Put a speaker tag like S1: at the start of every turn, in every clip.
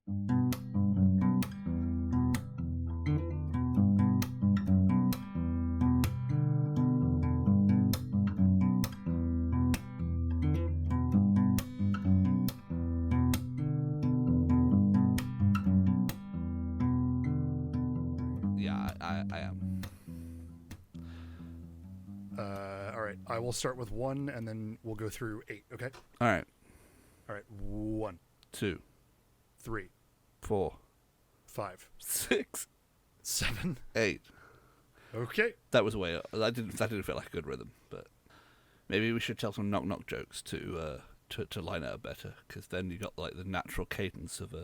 S1: Yeah, I am.
S2: All right. I will start with 1, and then we'll go through 8. Okay.
S1: All right.
S2: All right. 1,
S1: 2,
S2: 3,
S1: 4,
S2: 5,
S1: 6,
S2: 7,
S1: 8.
S2: Okay.
S1: That was way. That didn't feel like a good rhythm, but maybe we should tell some knock jokes to line it up better, because then you got like the natural cadence of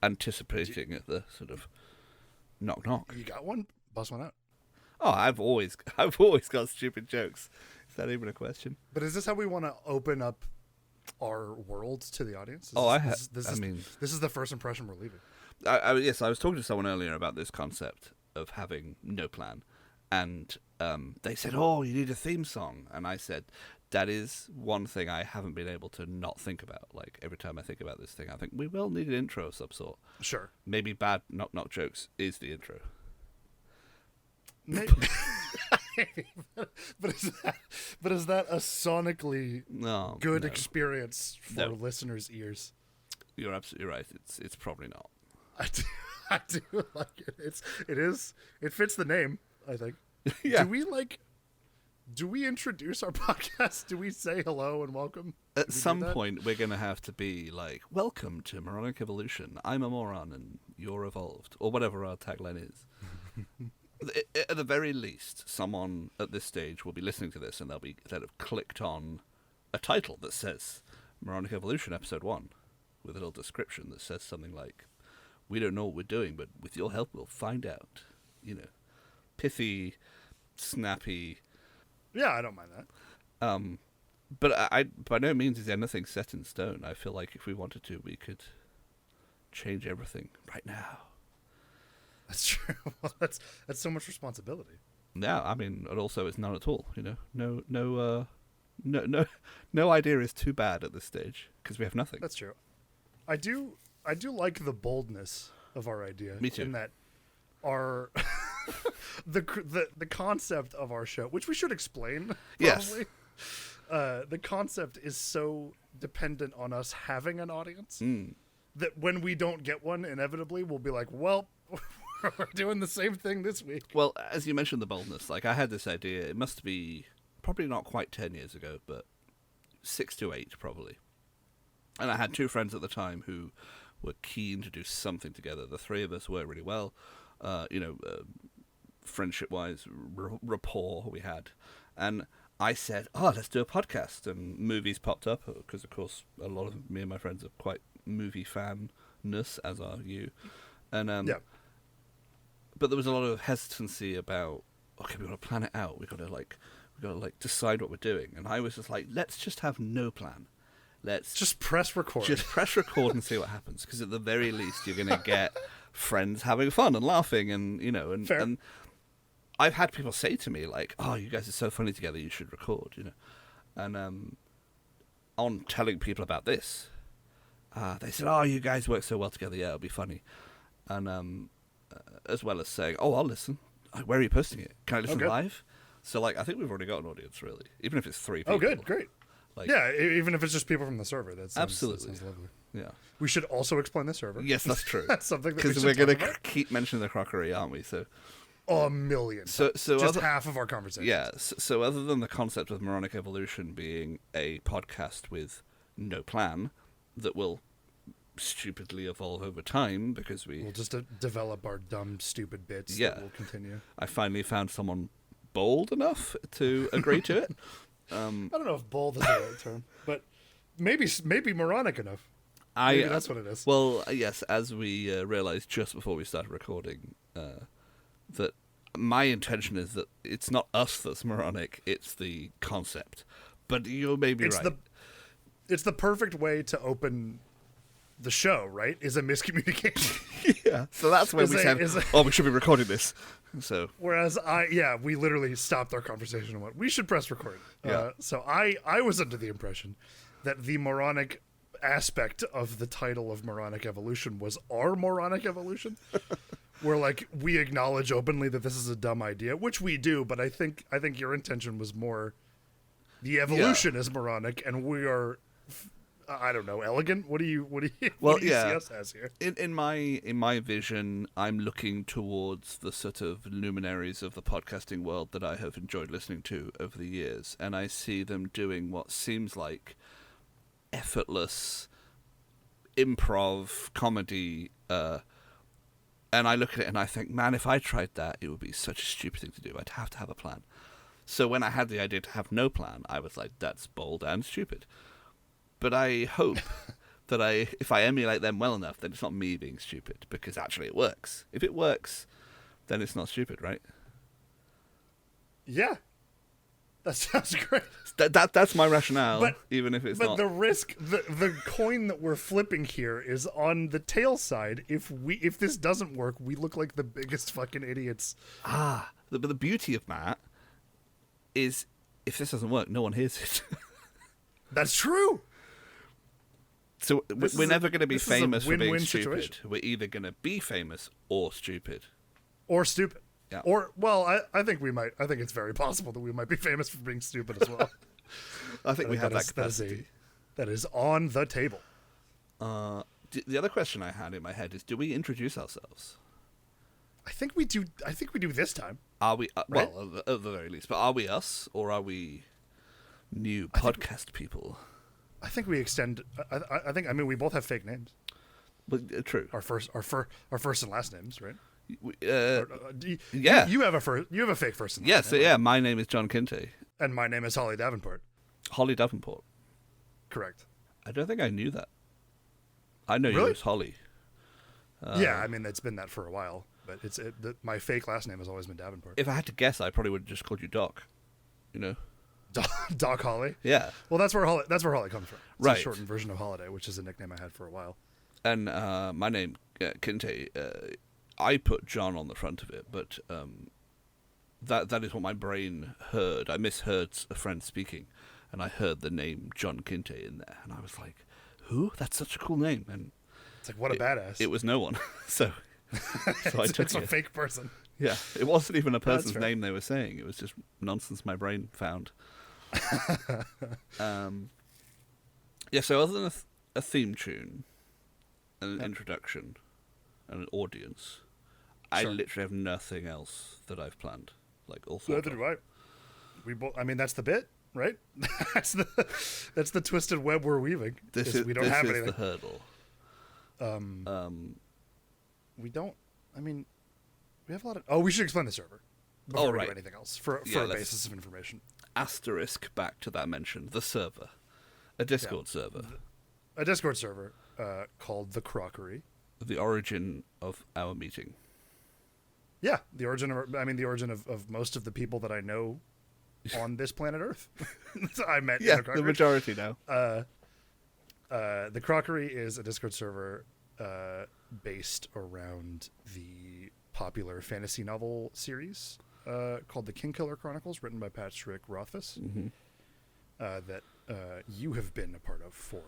S1: anticipating the sort of knock.
S2: You got one? Bust one out.
S1: Oh, I've always got stupid jokes. Is that even a question?
S2: But is this how we want to open up our world to the audience? This is the first impression we're leaving.
S1: Yes, I was talking to someone earlier about this concept of having no plan, and they said, "Oh, you need a theme song," and I said, "That is one thing I haven't been able to not think about. Like every time I think about this thing, I think we will need an intro of some sort.
S2: Sure.
S1: Maybe bad knock jokes is the intro."
S2: Maybe. but is that a sonically good experience for listeners' ears?
S1: You're absolutely right. It's probably not.
S2: I do like it. It fits the name, I think.
S1: Yeah.
S2: Do we introduce our podcast? Do we say hello and welcome?
S1: At some point, we're going to have to be like, "Welcome to Moronic Evolution. I'm a moron and you're evolved," or whatever our tagline is. At the very least, someone at this stage will be listening to this and they'll have clicked on a title that says Moronic Evolution Episode 1 with a little description that says something like, "We don't know what we're doing, but with your help we'll find out." You know, pithy, snappy.
S2: Yeah, I don't mind that.
S1: But I by no means is anything set in stone. I feel like if we wanted to, we could change everything right now.
S2: That's true. Well, that's so much responsibility.
S1: Yeah, I mean, and also it's none at all. You know, no idea is too bad at this stage because we have nothing.
S2: That's true. I do like the boldness of our idea.
S1: Me too.
S2: In that our the concept of our show, which we should explain. Probably.
S1: Yes.
S2: The concept is so dependent on us having an audience that when we don't get one, inevitably we'll be like, well. We're doing the same thing this week.
S1: Well, as you mentioned the boldness, like I had this idea, it must be probably not quite 10 years ago, but 6 to 8 probably. And I had 2 friends at the time who were keen to do something together. The 3 of us worked really well, friendship-wise, rapport we had. And I said, let's do a podcast. And movies popped up, because of course a lot of me and my friends are quite movie fan-ness, as are you. And
S2: yeah.
S1: But there was a lot of hesitancy about, okay, we've got to plan it out. We've got to decide what we're doing. And I was just like, let's just have no plan. Let's
S2: just press record.
S1: Just press record and see what happens. Because at the very least, you're going to get friends having fun and laughing, and and I've had people say to me like, "Oh, you guys are so funny together. You should record." And on telling people about this, they said, "Oh, you guys work so well together. Yeah, it'll be funny." And as well as saying, "Oh, I'll listen. Where are you posting it? Can I listen live?" So, like, I think we've already got an audience, really, even if it's 3 people.
S2: Oh, good, great. Like, yeah, even if it's just people from the server, that sounds lovely.
S1: Yeah.
S2: We should also explain the server.
S1: Yes, that's true.
S2: That's something that
S1: because we're going to keep mentioning the crockery, aren't we? So
S2: a million.
S1: So
S2: just half of our conversation.
S1: Yeah. So other than the concept of Moronic Evolution being a podcast with no plan that will stupidly evolve over time, because we'll
S2: just develop our dumb, stupid bits that will continue.
S1: I finally found someone bold enough to agree to it.
S2: I don't know if bold is the right term, but maybe moronic enough. Maybe that's what it is.
S1: Well, yes, as we realized just before we started recording, that my intention is that it's not us that's moronic, it's the concept. But you may be right.
S2: It's the perfect way to open the show, right? Is a miscommunication.
S1: Yeah. So that's when we said, we should be recording this. So
S2: whereas we literally stopped our conversation and went, we should press record.
S1: Yeah.
S2: So I was under the impression that the moronic aspect of the title of Moronic Evolution was our Moronic Evolution, where like we acknowledge openly that this is a dumb idea, which we do, but I think your intention was more the evolution is moronic and we are, I don't know, elegant. What do you see us as here?
S1: In my vision, I'm looking towards the sort of luminaries of the podcasting world that I have enjoyed listening to over the years, and I see them doing what seems like effortless improv comedy, and I look at it and I think, man, if I tried that, it would be such a stupid thing to do. I'd have to have a plan. So when I had the idea to have no plan, I was like, that's bold and stupid. But I hope that if I emulate them well enough, then it's not me being stupid, because actually it works. If it works, then it's not stupid, right?
S2: Yeah. That sounds great.
S1: That's my rationale, even if it's not. But
S2: the risk, the coin that we're flipping here is on the tail side. If this doesn't work, we look like the biggest fucking idiots.
S1: But the beauty of that is, if this doesn't work, no one hears it.
S2: That's true.
S1: So we're never going to be famous for being stupid.
S2: Situation.
S1: We're either going to be famous or stupid.
S2: Or stupid.
S1: Yeah.
S2: Or, well, I think we might. I think it's very possible that we might be famous for being stupid as well.
S1: I think we have that capacity.
S2: That is on the table.
S1: The other question I had in my head is, do we introduce ourselves?
S2: I think we do. I think we do this time.
S1: Are we?
S2: Right?
S1: Well, at the very least. But are we us, or are we new podcast people?
S2: I think we extend. I think. I mean, we both have fake names.
S1: But true.
S2: Our first and last names, right?
S1: Yeah.
S2: You have a fake first and last
S1: yes,
S2: name.
S1: Yeah. My name is John Kinte.
S2: And my name is Holly Davenport.
S1: Holly Davenport.
S2: Correct.
S1: I don't think I knew that. I know
S2: really?
S1: You as Holly.
S2: Yeah, I mean, it's been that for a while. But my fake last name has always been Davenport.
S1: If I had to guess, I probably would have just called you Doc. You know,
S2: Doc Holly.
S1: Yeah.
S2: Well, that's where Holly comes from. It's
S1: right.
S2: a shortened version of Holiday, which is a nickname I had for a while.
S1: And my name, Kinte, I put John on the front of it, but that is what my brain heard. I misheard a friend speaking, and I heard the name John Kinte in there, and I was like, "Who? That's such a cool name!" And
S2: it's like, what a badass.
S1: It was no one, so. So I took
S2: it's a fake person.
S1: Yeah, it wasn't even a person's name they were saying. It was just nonsense my brain found. Yeah, so other than a theme tune, and an introduction, and an audience, I literally have nothing else that I've planned. Like all thought.
S2: Neither do I. We both. I mean, that's the bit, right? that's the twisted web we're weaving. We don't have anything.
S1: This is the hurdle.
S2: We don't. I mean, we have a lot of. Oh, we should explain the server before we do anything else for a basis of information.
S1: Asterisk back to that mention. The server, a Discord server,
S2: a Discord server called the Crockery.
S1: The origin of our meeting.
S2: Yeah, the origin of most of the people that I know on this planet Earth. I met.
S1: Yeah, the majority now.
S2: The Crockery is a Discord server. Based around the popular fantasy novel series called The Kingkiller Chronicles, written by Patrick Rothfuss, that you have been a part of for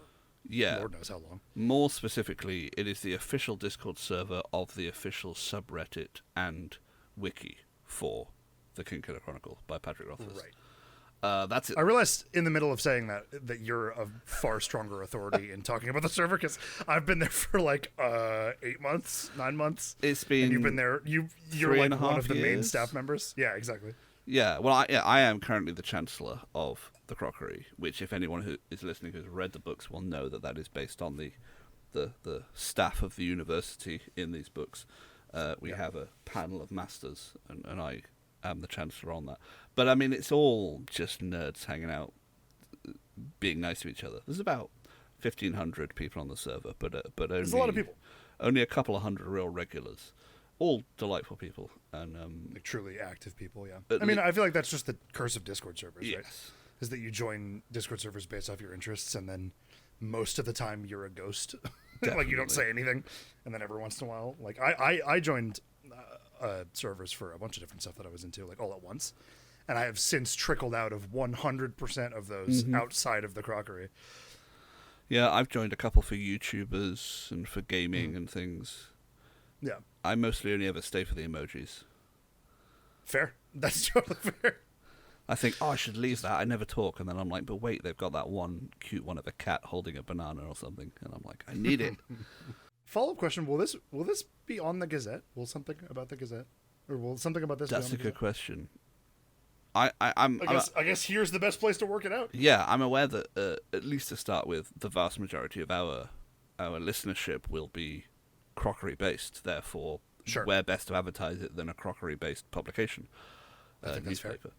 S2: Lord knows how long. More
S1: specifically, it is the official Discord server of the official subreddit and wiki for The Kingkiller Chronicles by Patrick Rothfuss.
S2: Right.
S1: That's it.
S2: I realized in the middle of saying that you're a far stronger authority in talking about the server, because I've been there for like 8 months, 9 months.
S1: It's been.
S2: And you've been there. You're like one of the main staff members. Yeah, exactly.
S1: Yeah. Well, I am currently the Chancellor of the Crockery, which, if anyone who is listening who's read the books will know that is based on the staff of the university in these books. We have a panel of masters, and I am the Chancellor on that. But I mean, it's all just nerds hanging out, being nice to each other. There's about 1,500 people on the server, but only
S2: there's a lot of people.
S1: Only a couple of hundred real regulars, all delightful people and
S2: like truly active people. Yeah, I mean, I feel like that's just the curse of Discord servers,
S1: yes.
S2: Right? Is that you join Discord servers based off your interests, and then most of the time you're a ghost. Like you don't say anything, and then every once in a while, like I joined servers for a bunch of different stuff that I was into, like all at once. And I have since trickled out of 100% of those outside of the Crockery.
S1: Yeah, I've joined a couple for YouTubers and for gaming and things.
S2: Yeah.
S1: I mostly only ever stay for the emojis.
S2: Fair. That's totally fair.
S1: I think, I should leave that. I never talk. And then I'm like, but wait, they've got that one cute one of a cat holding a banana or something. And I'm like, I need it.
S2: Follow-up question. Will this be on the Gazette? Will something about the Gazette? Or will something about this
S1: That's
S2: be on
S1: a
S2: the
S1: good
S2: Gazette?
S1: question.
S2: I guess here's the best place to work it out.
S1: Yeah, I'm aware that, at least to start with, the vast majority of our listenership will be crockery-based. Therefore,
S2: Sure.
S1: where best to advertise it than a crockery-based publication,
S2: I think that's fair.
S1: newspaper.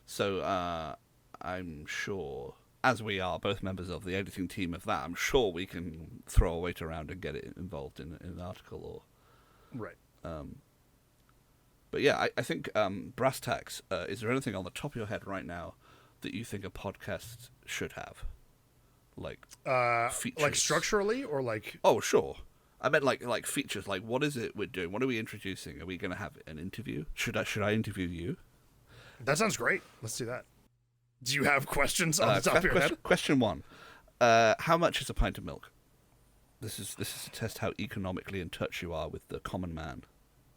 S1: So I'm sure, as we are both members of the editing team of that, I'm sure we can throw a weight around and get it involved in an article or...
S2: Right.
S1: But yeah, I think brass tacks. Is there anything on the top of your head right now that you think a podcast should have, like features?
S2: Like structurally or like?
S1: Oh, sure. I meant like features. Like, what is it we're doing? What are we introducing? Are we going to have an interview? Should I interview you?
S2: That sounds great. Let's do that. Do you have questions on the top of your head?
S1: Question one: how much is a pint of milk? This is to test how economically in touch you are with the common man.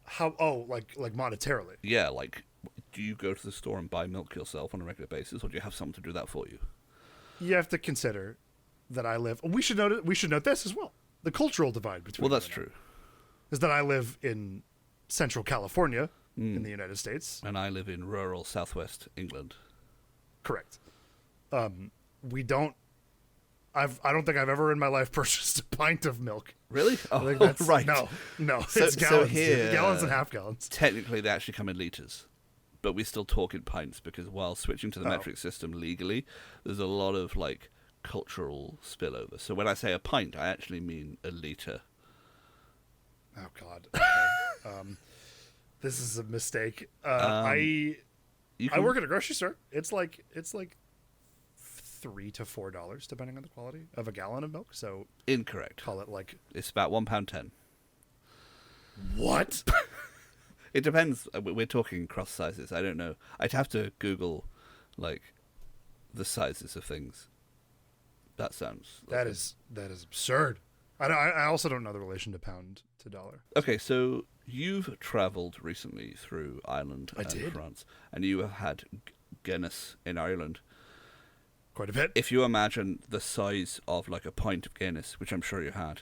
S2: How? Oh, like monetarily.
S1: Yeah, like, do you go to the store and buy milk yourself on a regular basis, or do you have someone to do that for you?
S2: You have to consider that I live. We should note this as well. The cultural divide between.
S1: Well, that's true.
S2: Is that I live in Central California in the United States,
S1: and I live in rural Southwest England.
S2: Correct. We don't. I don't think I've ever in my life purchased a pint of milk.
S1: Really?
S2: I think
S1: Oh, right.
S2: No,
S1: So-
S2: it's
S1: so
S2: gallons.
S1: here,
S2: Gallons and half gallons.
S1: Technically, they actually come in litres, but we still talk in pints because while switching to the metric system legally, there's a lot of like cultural spillover. So when I say a pint, I actually mean a litre.
S2: Oh God. Okay. This is a mistake. I work at a grocery store. It's like $3 to $4 depending on the quality of a gallon of milk. So
S1: Incorrect.
S2: call it like
S1: It's about £1.10.
S2: what?
S1: It depends. We're talking cross sizes. I don't know. I'd have to Google, like, the sizes of things. That sounds.
S2: That is absurd. I also don't know the relation to pound to dollar.
S1: Okay, so you've travelled recently through Ireland and
S2: did.
S1: France, and you have had Guinness in Ireland.
S2: Quite a bit.
S1: If you imagine the size of like a pint of Guinness, which I'm sure you had,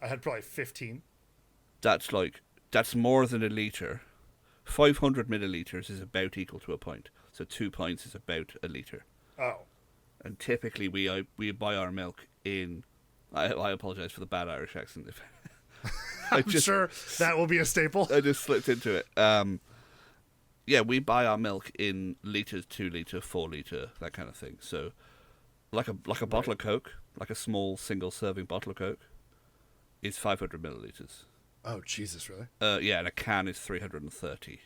S2: I had probably 15.
S1: that's more than a litre. 500 millilitres is about equal to a pint. So 2 pints is about a litre.
S2: Oh.
S1: And typically we buy our milk in... I apologise for the bad Irish accent.
S2: I'm sure that will be a staple.
S1: I just slipped into it. Yeah, we buy our milk in litres, 2 litre, 4 litre, that kind of thing. So, like a bottle of Coke, like a small single serving bottle of Coke, is 500 millilitres.
S2: Oh Jesus, really?
S1: Yeah, and a can is 330.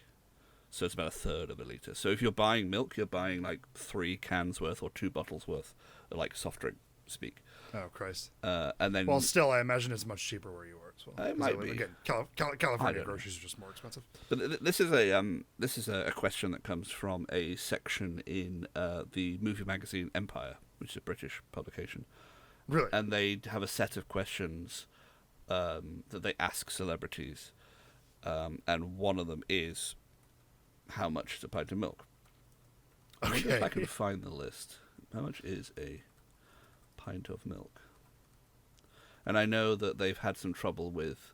S1: So it's about a third of a litre. So if you're buying milk, you're buying like 3 cans worth or 2 bottles worth, like soft drink speak.
S2: Oh Christ.
S1: And then,
S2: Well, still, I imagine it's much cheaper where you are as well.
S1: It might be.
S2: Again,
S1: I
S2: California
S1: don't
S2: groceries are just more expensive.
S1: But this is a question that comes from a section in the movie magazine Empire, which is a British publication.
S2: Really?
S1: And they have a set of questions that they ask celebrities, and one of them is, how much is a pint of milk? I wonder if I can find the list. How much is a pint of milk? And I know that they've had some trouble with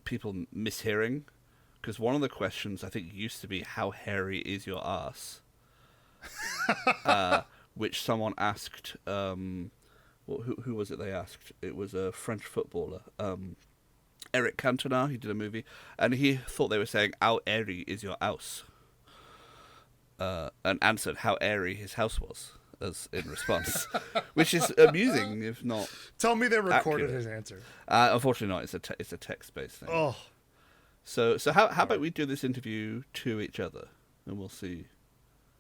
S1: people mishearing, because one of the questions I think used to be, how hairy is your ass? Which someone asked, who was it they asked? It was a French footballer, Eric Cantona. He did a movie, and he thought they were saying, how airy is your house? And answered how airy his house was, as in response, which is amusing, if not.
S2: Tell me they recorded
S1: accurate.
S2: his answer.
S1: Unfortunately, not. It's a text-based thing.
S2: Oh.
S1: So how about we do this interview to each other, and we'll see.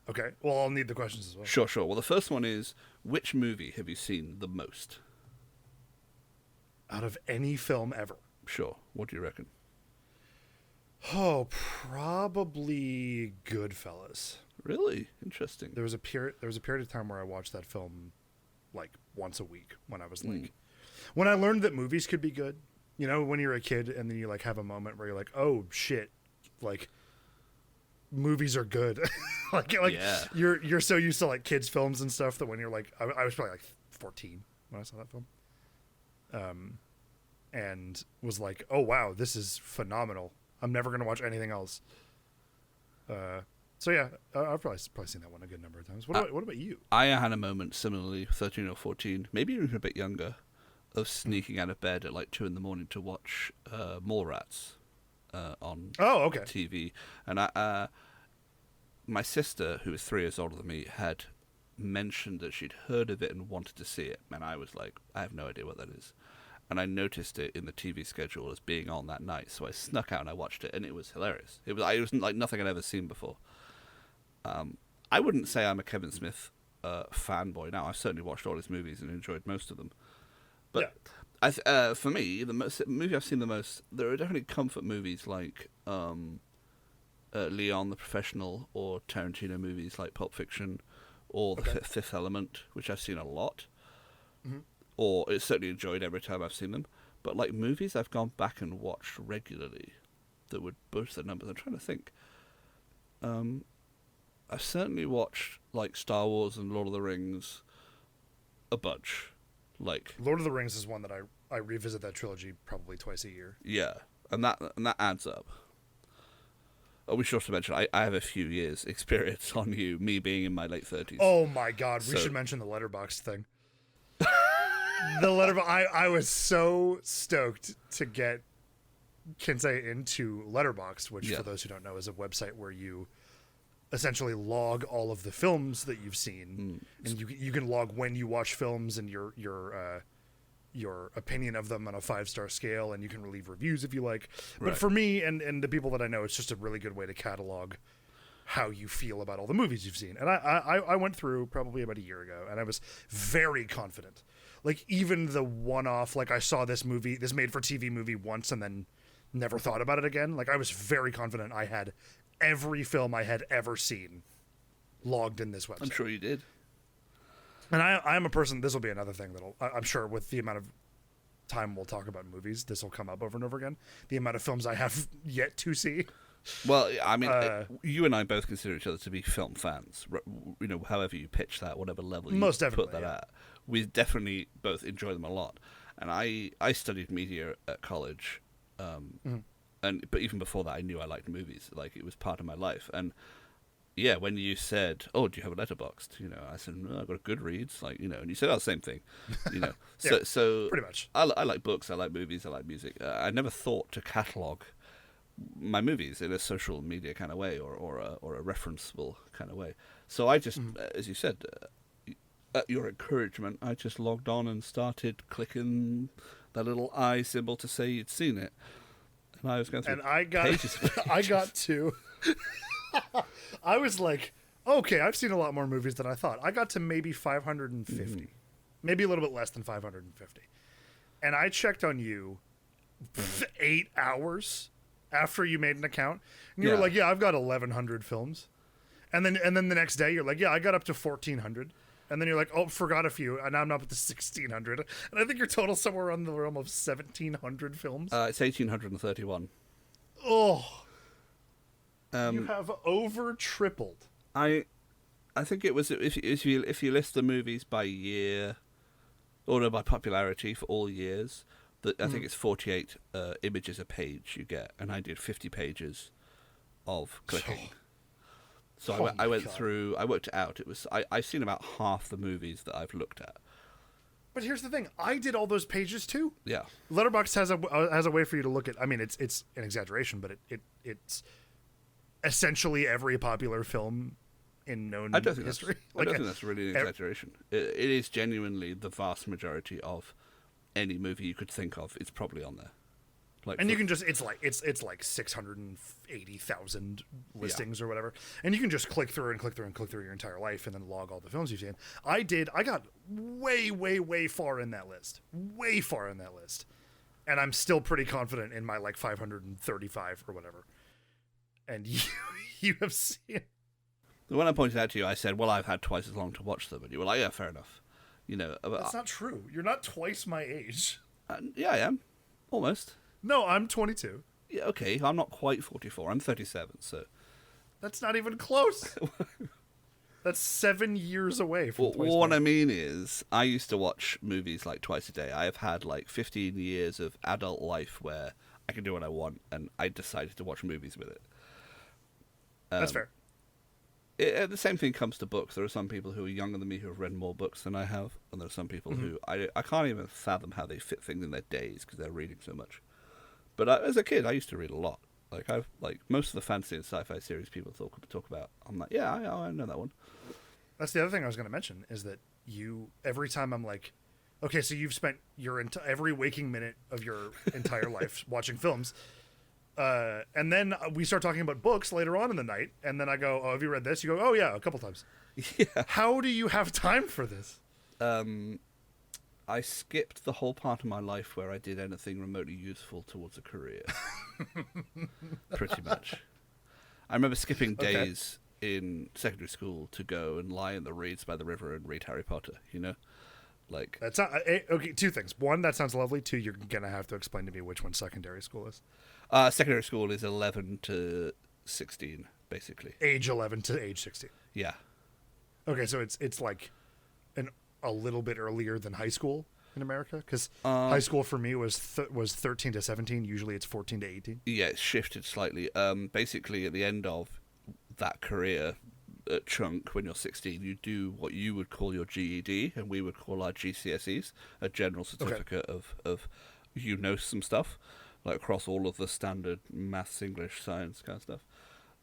S2: Okay. Well, I'll need the questions as well.
S1: Sure. Well, the first one is, which movie have you seen the most?
S2: Out of any film ever.
S1: Sure. What do you reckon?
S2: Oh, probably Goodfellas.
S1: Really interesting.
S2: There was a period of time where I watched that film like once a week when I was like, when I learned that movies could be good. You know, when you're a kid and then you like have a moment where you're like, oh shit, like movies are good. like yeah. You're so used to like kids films and stuff that when you're like, I was probably like 14 when I saw that film. And was like, oh wow, this is phenomenal. I'm never going to watch anything else. So yeah, I've probably seen that one a good number of times. What about you?
S1: I had a moment similarly, 13 or 14, maybe even a bit younger, of sneaking out of bed at like 2 a.m. to watch Mallrats on TV. And my sister, who was 3 years older than me, had mentioned that she'd heard of it and wanted to see it. And I was like, I have no idea what that is. And I noticed it in the TV schedule as being on that night, so I snuck out and I watched it, and it was hilarious. It was like nothing I'd ever seen before. I wouldn't say I'm a Kevin Smith fanboy now. I've certainly watched all his movies and enjoyed most of them. But for me, the movie I've seen the most, there are definitely comfort movies like Leon the Professional, or Tarantino movies like Pulp Fiction, or The Fifth Element, which I've seen a lot. Mm-hmm. Or it's certainly enjoyed every time I've seen them. But like movies I've gone back and watched regularly that would boost the numbers. I'm trying to think. I've certainly watched like Star Wars and Lord of the Rings a bunch. Like
S2: Lord of the Rings is one that I revisit that trilogy probably twice a year.
S1: Yeah, and that adds up. Oh, we should also mention I have a few years experience on you, me being in my late 30s.
S2: Oh my god, we should mention the Letterboxd thing. The Letterboxd, I was so stoked to get Kinsey into Letterboxd, which for those who don't know is a website where you essentially log all of the films that you've seen, and you can log when you watch films and your opinion of them on a 5-star scale, and you can leave reviews if you like. But for me and the people that I know, it's just a really good way to catalog how you feel about all the movies you've seen. And I went through probably about a year ago, and I was very confident. Like even the one-off, like I saw this made-for-TV movie once and then never thought about it again. Like I was very confident I had every film I had ever seen logged in this website.
S1: I'm sure you did.
S2: And I'm a person, this will be another thing I'm sure with the amount of time we'll talk about movies, this will come up over and over again. The amount of films I have yet to see.
S1: Well, I mean, you and I both consider each other to be film fans. You know, however you pitch that, whatever level you put that at. We definitely both enjoy them a lot. And I studied media at college. But even before that, I knew I liked movies. Like, it was part of my life. And yeah, when you said, "Oh, do you have a Letterboxd?" You know, I said, "No, I've got a Goodreads." Like, you know, and you said, "Oh, same thing." You know, so
S2: pretty much.
S1: I like books, I like movies, I like music. I never thought to catalog my movies in a social media kind of way or a referenceable kind of way. So I just, as you said, at your encouragement, I just logged on and started clicking that little I symbol to say you'd seen it. And I was going through pages.
S2: I got to. I was like, okay, I've seen a lot more movies than I thought. I got to maybe 550, maybe a little bit less than 550, and I checked on you 8 hours after you made an account, and you were like, "Yeah, I've got 1,100 films," and then the next day you're like, "Yeah, I got up to 1,400." And then you're like, oh, forgot a few, and now I'm up to 1,600. And I think your total somewhere on the realm of 1,700 films.
S1: It's 1,831.
S2: Oh, you have over tripled.
S1: I think it was if you list the movies by year, or by popularity for all years, I think it's 48 images a page you get, and I did 50 pages of clicking. So I went through. I worked it out. It was I've seen about half the movies that I've looked at.
S2: But here's the thing: I did all those pages too.
S1: Yeah.
S2: Letterboxd has a way for you to look at. I mean, it's an exaggeration, but it's essentially every popular film in known history.
S1: I don't think that's really an exaggeration. It is genuinely the vast majority of any movie you could think of. It's probably on there.
S2: And you can just it's like 680,000 listings or whatever, and you can just click through your entire life and then log all the films you've seen. I got way far in that list, and I'm still pretty confident in my like 535 or whatever. And you have seen.
S1: When I pointed out to you, I said, well, I've had twice as long to watch them. And you were like, yeah, fair enough.
S2: That's not true. You're not twice my age.
S1: Yeah, I am. Almost.
S2: No, I'm 22.
S1: Yeah, okay. I'm not quite 44. I'm 37, so...
S2: That's not even close. That's 7 years away from twice.
S1: What I mean is, I used to watch movies like twice a day. I have had like 15 years of adult life where I can do what I want, and I decided to watch movies with it.
S2: That's fair.
S1: The same thing comes to books. There are some people who are younger than me who have read more books than I have, and there are some people who I can't even fathom how they fit things in their days because they're reading so much. But as a kid, I used to read a lot. Like most of the fantasy and sci-fi series people talk about. I'm like, yeah, I know that one.
S2: That's the other thing I was going to mention is that every time I'm like, okay, so you've spent your every waking minute of your entire life watching films, and then we start talking about books later on in the night, and then I go, oh, have you read this? You go, oh yeah, a couple times.
S1: Yeah.
S2: How do you have time for this?
S1: I skipped the whole part of my life where I did anything remotely useful towards a career. Pretty much. I remember skipping days in secondary school to go and lie in the reeds by the river and read Harry Potter, Like...
S2: That's not, okay, two things. One, that sounds lovely. Two, you're going to have to explain to me which one secondary school is.
S1: Secondary school is 11 to 16, basically.
S2: Age 11 to age 16.
S1: Yeah.
S2: Okay, so it's like a little bit earlier than high school in America, because high school for me was 13 to 17. Usually it's 14 to 18.
S1: Yeah, it's shifted slightly. Basically, at the end of that career chunk, when you're 16, you do what you would call your GED, and we would call our GCSEs, a general certificate of some stuff, like across all of the standard maths, English, science kind of stuff.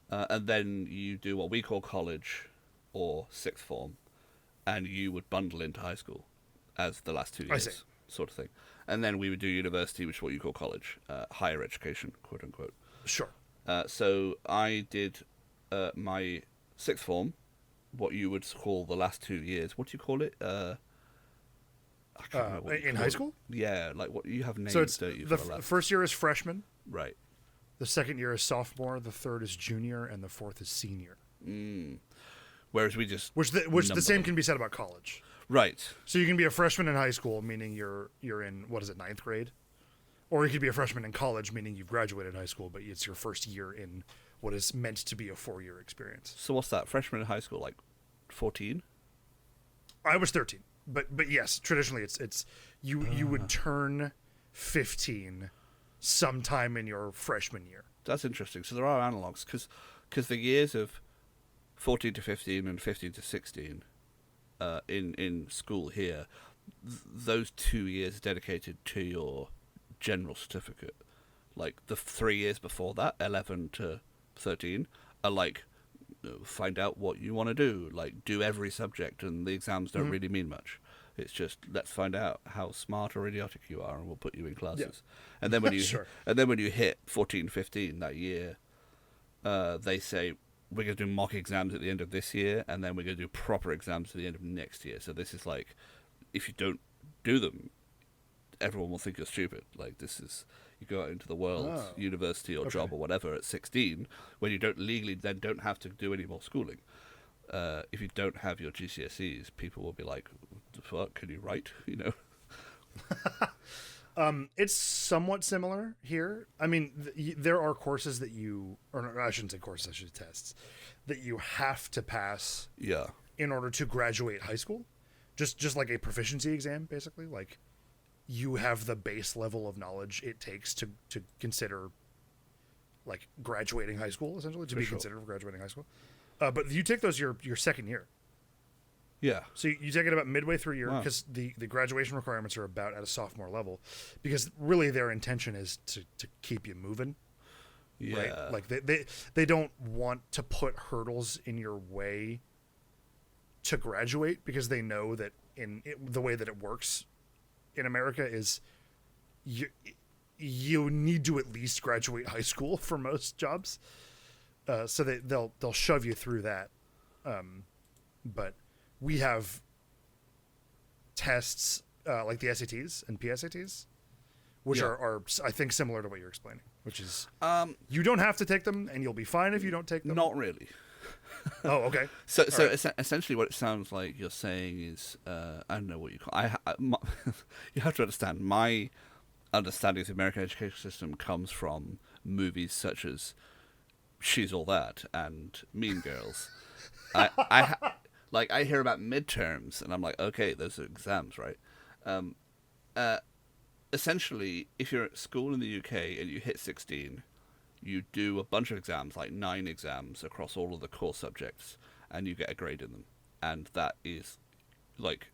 S1: And then you do what we call college or sixth form, and you would bundle into high school as the last 2 years, sort of thing. And then we would do university, which is what you call college, higher education, quote unquote.
S2: Sure.
S1: So I did my sixth form, what you would call the last 2 years. What do you call it? I can't remember what
S2: in high school?
S1: Yeah, like what you have names,
S2: so it's
S1: don't you?
S2: The first year is freshman.
S1: Right.
S2: The second year is sophomore. The third is junior, and the fourth is senior.
S1: Whereas we just
S2: which the same can be said about college.
S1: Right.
S2: So you can be a freshman in high school, meaning you're in, what is it, 9th grade? Or you could be a freshman in college, meaning you've graduated high school, but it's your first year in what is meant to be a 4-year experience.
S1: So what's that? Freshman in high school, like 14?
S2: I was 13. But yes, traditionally it's you would turn 15 sometime in your freshman year.
S1: That's interesting. So there are analogs, because the years of 14 to 15 and 15 to 16 in school here, those 2 years dedicated to your general certificate. Like the 3 years before that, 11 to 13, are like, find out what you want to do, like do every subject, and the exams don't really mean much. It's just, let's find out how smart or idiotic you are, and we'll put you in classes. Yeah. And then when you and then when you hit 14, 15 that year, they say, we're going to do mock exams at the end of this year, and then we're going to do proper exams at the end of next year. So this is like, if you don't do them, everyone will think you're stupid. Like, this is, you go out into the world, university or job or whatever at 16, when you don't have to do any more schooling. If you don't have your GCSEs, people will be like, what the fuck, can you write?
S2: It's somewhat similar here. I mean, there are courses that I shouldn't say courses, I should say tests, that you have to pass in order to graduate high school. Just like a proficiency exam, basically. Like, you have the base level of knowledge it takes to consider, like, graduating high school, essentially, to be considered for graduating high school. But you take those your second year.
S1: Yeah. So
S2: you take it about midway through your, because the graduation requirements are about at a sophomore level, because really their intention is to keep you moving.
S1: Yeah.
S2: Right? Like they don't want to put hurdles in your way to graduate, because they know that the way that it works in America is you need to at least graduate high school for most jobs. So they'll shove you through that. But we have tests like the SATs and PSATs, which are I think similar to what you're explaining, which is you don't have to take them and you'll be fine if you don't take them.
S1: Not really.
S2: Oh, okay.
S1: So
S2: All right.
S1: essentially, what it sounds like you're saying is, I don't know what you call. You have to understand my understanding of the American education system comes from movies such as She's All That and Mean Girls. I hear about midterms and I'm like, okay, those are exams, right? Um, Essentially, if you're at school in the UK and you hit 16, you do a bunch of exams, like 9 exams across all of the core subjects, and you get a grade in them. And that is like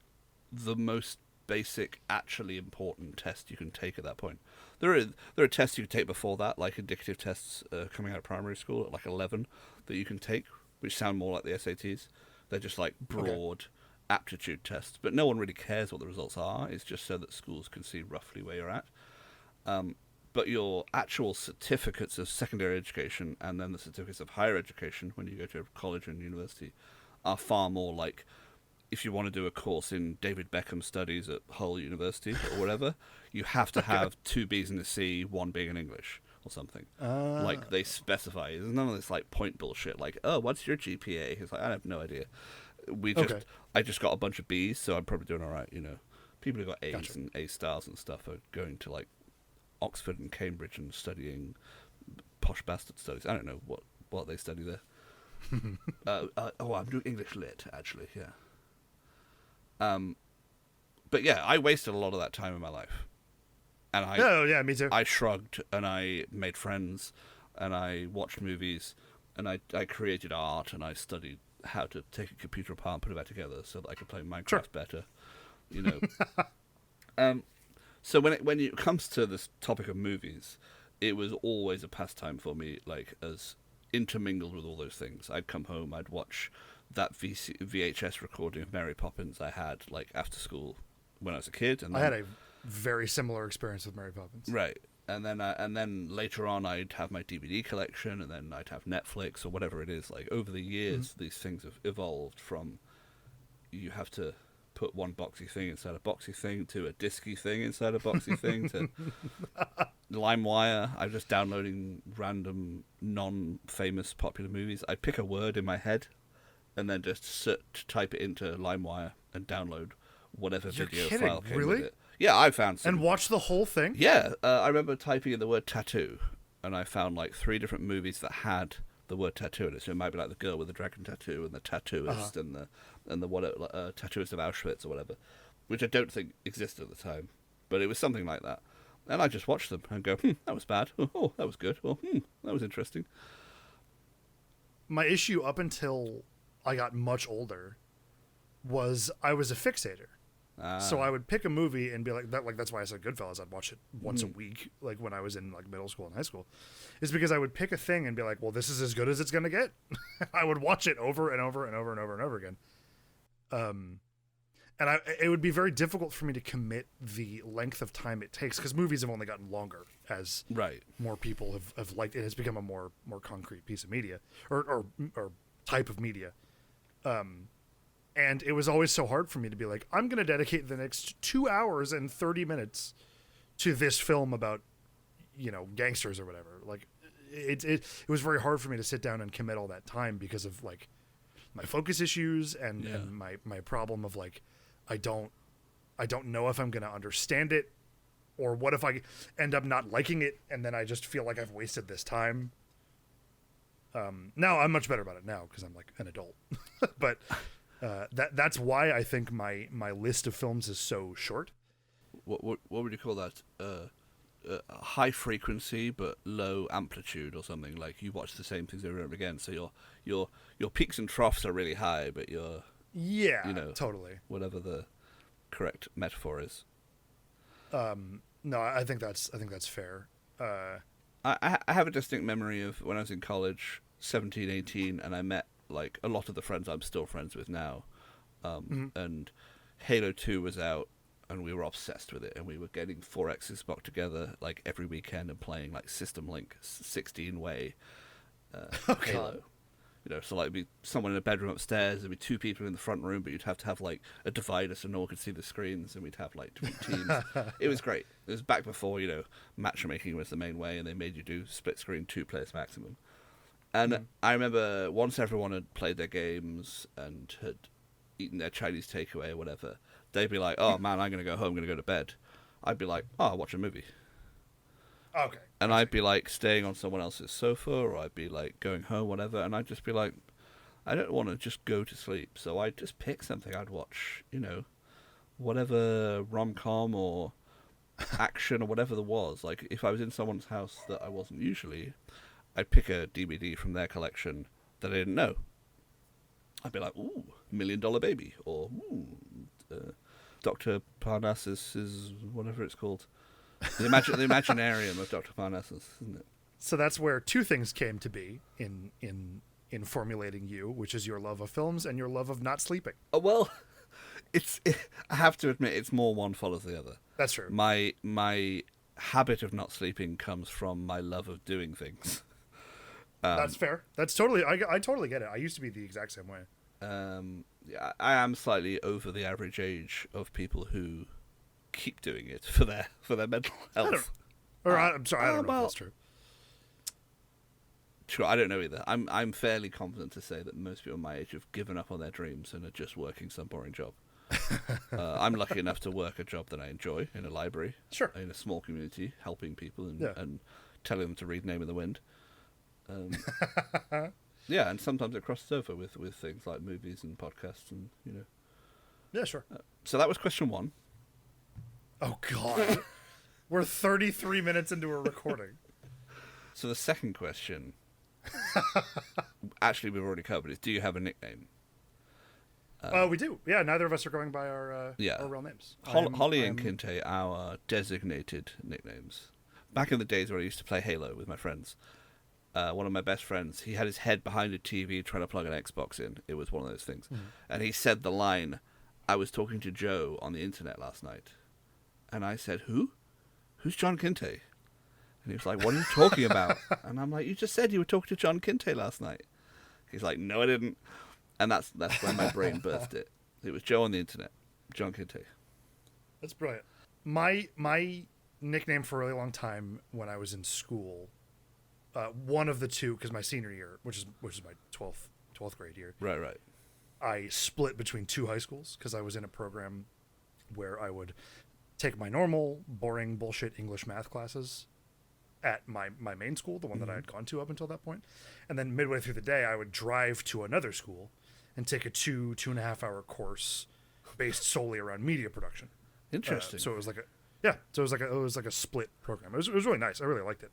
S1: the most basic, actually important test you can take at that point. There are tests you can take before that, like indicative tests coming out of primary school at like 11 that you can take, which sound more like the SATs. They're just like broad aptitude tests, but no one really cares what the results are. It's just so that schools can see roughly where you're at. But your actual certificates of secondary education and then the certificates of higher education when you go to college and university are far more like, if you want to do a course in David Beckham studies at Hull University or whatever, you have to have 2 Bs and a C, 1 being in English or something. Like they specify. There's none of this like point bullshit like, oh, what's your GPA? It's like, I have no idea. I just got a bunch of Bs, so I'm probably doing all right, you know. People who got A's and A stars and stuff are going to like Oxford and Cambridge and studying posh bastard studies. I don't know what they study there. I'm doing English lit, actually, yeah. But yeah, I wasted a lot of that time in my life. And
S2: me too.
S1: I shrugged, and I made friends, and I watched movies, and I created art, and I studied how to take a computer apart and put it back together so that I could play Minecraft better, you know. So when it comes to this topic of movies, it was always a pastime for me, like, as intermingled with all those things. I'd come home, I'd watch that VHS recording of Mary Poppins I had, like, after school when I was a kid. And
S2: I had a very similar experience with Mary Poppins.
S1: Right. And then later on I'd have my DVD collection, and then I'd have Netflix or whatever it is. Like, over the years, these things have evolved from you have to put one boxy thing inside a boxy thing to a disky thing inside a boxy thing to LimeWire. I'm just downloading random non-famous popular movies. I pick a word in my head and then just type it into LimeWire and download whatever video file came with it. Yeah, I found some.
S2: And watch the whole thing?
S1: Yeah, I remember typing in the word tattoo, and I found like 3 different movies that had the word tattoo in it. So it might be like The Girl with the Dragon Tattoo and The Tattooist and the Tattooist of Auschwitz or whatever, which I don't think existed at the time, but it was something like that. And I just watched them and go, that was bad. Oh, that was good. Or, that was interesting.
S2: My issue up until I got much older was I was a fixator. So I would pick a movie and be like that. Like, that's why I said Goodfellas. I'd watch it once a week, like when I was in like middle school and high school, is because I would pick a thing and be like, well, this is as good as it's gonna get. I would watch it over and over and over and over and over again. And it would be very difficult for me to commit the length of time it takes, because movies have only gotten longer as more people have liked it. It has become a more concrete piece of media or type of media. And it was always so hard for me to be like, I'm going to dedicate the next 2 hours and 30 minutes to this film about, you know, gangsters or whatever. Like, it was very hard for me to sit down and commit all that time because of like my focus issues and my problem of like, I don't know if I'm going to understand it, or what if I end up not liking it and then I just feel like I've wasted this time. Now I'm much better about it now because I'm like an adult, but that's why I think my list of films is so short.
S1: What would you call that? High frequency but low amplitude or something. Like, you watch the same things over and over again, so your peaks and troughs are really high, but
S2: totally,
S1: whatever the correct metaphor is.
S2: No, I think that's fair.
S1: I have a distinct memory of when I was in college, 17, 18, and I met like a lot of the friends I'm still friends with now. And Halo 2 was out, and we were obsessed with it, and we were getting 4X's back together like every weekend and playing like System Link 16-way Halo. You know, so like, it'd be someone in a bedroom upstairs, there'd be 2 people in the front room, but you'd have to have like a divider so no one could see the screens, and we'd have like different teams. It was great. It was back before, you know, matchmaking was the main way, and they made you do split screen 2 players maximum. And I remember once everyone had played their games and had eaten their Chinese takeaway or whatever, they'd be like, "Oh man, I'm gonna go home. I'm gonna go to bed." I'd be like, "Oh, I'll watch a movie."
S2: Okay.
S1: And I'd be like staying on someone else's sofa, or I'd be like going home, whatever. And I'd just be like, I don't want to just go to sleep, so I'd just pick something I'd watch, whatever rom-com or action or whatever there was. Like, if I was in someone's house that I wasn't usually, I'd pick a DVD from their collection that I didn't know. I'd be like, ooh, $1 Million Baby, or ooh, Dr. Parnassus is whatever it's called. The Imaginarium of Dr. Parnassus, isn't it?
S2: So that's where two things came to be in formulating you, which is your love of films and your love of not sleeping.
S1: Oh, well, I have to admit, it's more one follows the other.
S2: That's true.
S1: My habit of not sleeping comes from my love of doing things.
S2: That's fair. That's totally. I totally get it. I used to be the exact same way.
S1: Yeah, I am slightly over the average age of people who keep doing it for their mental health.
S2: I'm sorry, I don't know if that's true.
S1: Sure, I don't know either. I'm fairly confident to say that most people my age have given up on their dreams and are just working some boring job. I'm lucky enough to work a job that I enjoy in a library,
S2: sure,
S1: in a small community, helping people and telling them to read Name of the Wind. Yeah, and sometimes it crosses over with things like movies and podcasts and
S2: Yeah, sure.
S1: So that was question one.
S2: Oh God, we're 33 minutes into a recording.
S1: So the second question, actually we've already covered, is do you have a nickname?
S2: We do. Yeah, neither of us are going by our real names.
S1: Holly and Kinte, our designated nicknames. Back in the days where I used to play Halo with my friends, one of my best friends, he had his head behind a TV trying to plug an Xbox in. It was one of those things. And he said the line, "I was talking to Joe on the internet last night." And I said, "Who? Who's John Kinte?" And he was like, "What are you talking about?" And I'm like, "You just said you were talking to John Kinte last night." He's like, "No, I didn't." And that's when my brain birthed it. It was Joe on the internet, John Kinte.
S2: That's brilliant. My nickname for a really long time when I was in school, one of the two, because my senior year, which is my 12th grade year,
S1: right,
S2: I split between two high schools because I was in a program where I would take my normal, boring, bullshit English math classes at my main school, the one that I had gone to up until that point. And then midway through the day, I would drive to another school and take a 2.5 hour course based solely around media production.
S1: Interesting.
S2: So it was like a split program. It was really nice. I really liked it.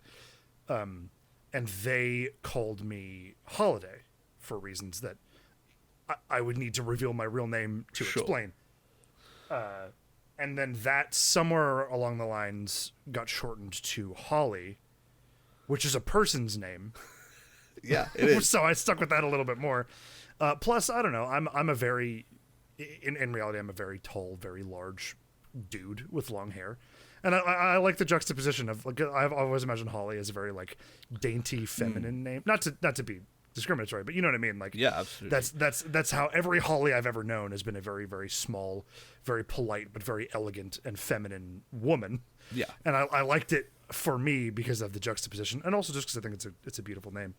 S2: And they called me Holiday for reasons that I would need to reveal my real name to explain. And then that somewhere along the lines got shortened to Holly, which is a person's name.
S1: Yeah, it is.
S2: So I stuck with that a little bit more. Plus, I don't know. I'm a very, in reality, I'm a very tall, very large dude with long hair, and I like the juxtaposition of like I've always imagined Holly as a very like dainty, feminine name. Not to be discriminatory, but you know what I mean. Like,
S1: yeah, absolutely.
S2: That's how every Holly I've ever known has been a very, very small, very polite, but very elegant and feminine woman.
S1: Yeah,
S2: and I liked it for me because of the juxtaposition, and also just because I think it's a beautiful name.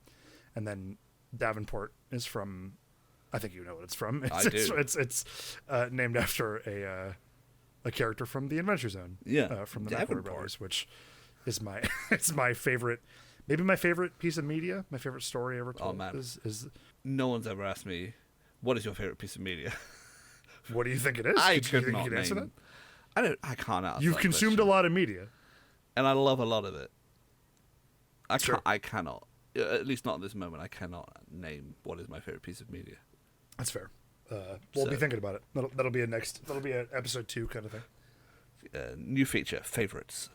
S2: And then Davenport is from, I think you know what it's from.
S1: I do.
S2: It's named after a character from the Adventure Zone.
S1: Yeah,
S2: from the McCoy Brothers, which is it's my favorite. Maybe my favorite piece of media, my favorite story ever told.
S1: Oh, man.
S2: Is
S1: no one's ever asked me, what is your favorite piece of media?
S2: What do you think it is?
S1: I
S2: could
S1: not
S2: you answer
S1: name.
S2: that?
S1: I can't answer.
S2: You've
S1: that
S2: consumed
S1: question.
S2: a lot of media,
S1: and I love a lot of it.
S2: Sure.
S1: I cannot, at least not at this moment. I cannot name what is my favorite piece of media.
S2: That's fair. We'll be thinking about it. That'll be an episode 2 kind of thing.
S1: New feature, favorites.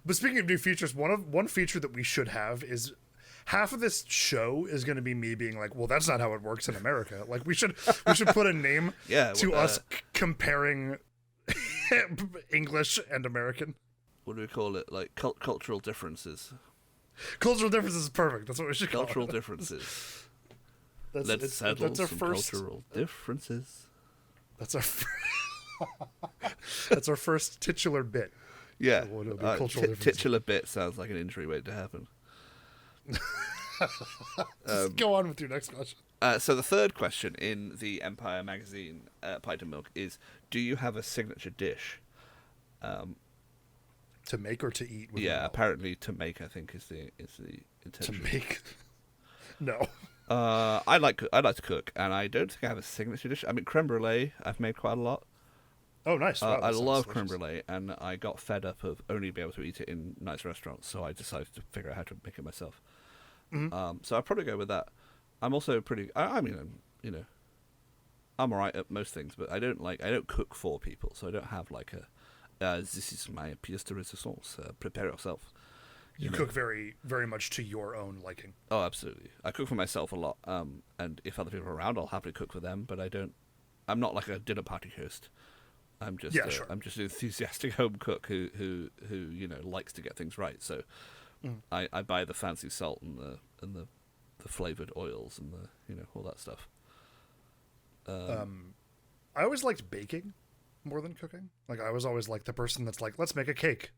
S2: But speaking of new features, one feature that we should have is half of this show is going to be me being like, well, that's not how it works in America. Like we should put a name to us comparing English and American.
S1: What do we call it? Like cultural differences.
S2: Cultural differences is perfect. That's what we should call it.
S1: Cultural differences.
S2: Let's settle
S1: that's our first cultural differences.
S2: That's our that's our first titular bit.
S1: Yeah,
S2: Cultural differences.
S1: titular bit sounds like an injury waiting to happen.
S2: Just go on with your next question.
S1: So the third question in the Empire magazine, Pint and Milk, is: do you have a signature dish?
S2: To make or to eat?
S1: Yeah, apparently to make, I think, is the intention.
S2: To make? No.
S1: I like to cook, and I don't think I have a signature dish. I mean, creme brulee, I've made quite a lot.
S2: Oh, nice. Wow,
S1: I love creme brulee, and I got fed up of only being able to eat it in nice restaurants, so I decided to figure out how to make it myself. Mm-hmm. So I'd probably go with that. I'm also pretty. I mean, you know, I'm alright at most things, but I don't cook for people, so I don't have like a. This is my pièce de résistance. Prepare yourself.
S2: You cook very, very much to your own liking.
S1: Oh, absolutely. I cook for myself a lot, and if other people are around, I'll happily cook for them. But I don't. I'm not like a dinner party host. I'm just.
S2: Sure.
S1: I'm just an enthusiastic home cook who likes to get things right. So, I buy the fancy salt and the flavored oils and all that stuff.
S2: I always liked baking more than cooking. Like, I was always like the person that's like, let's make a cake.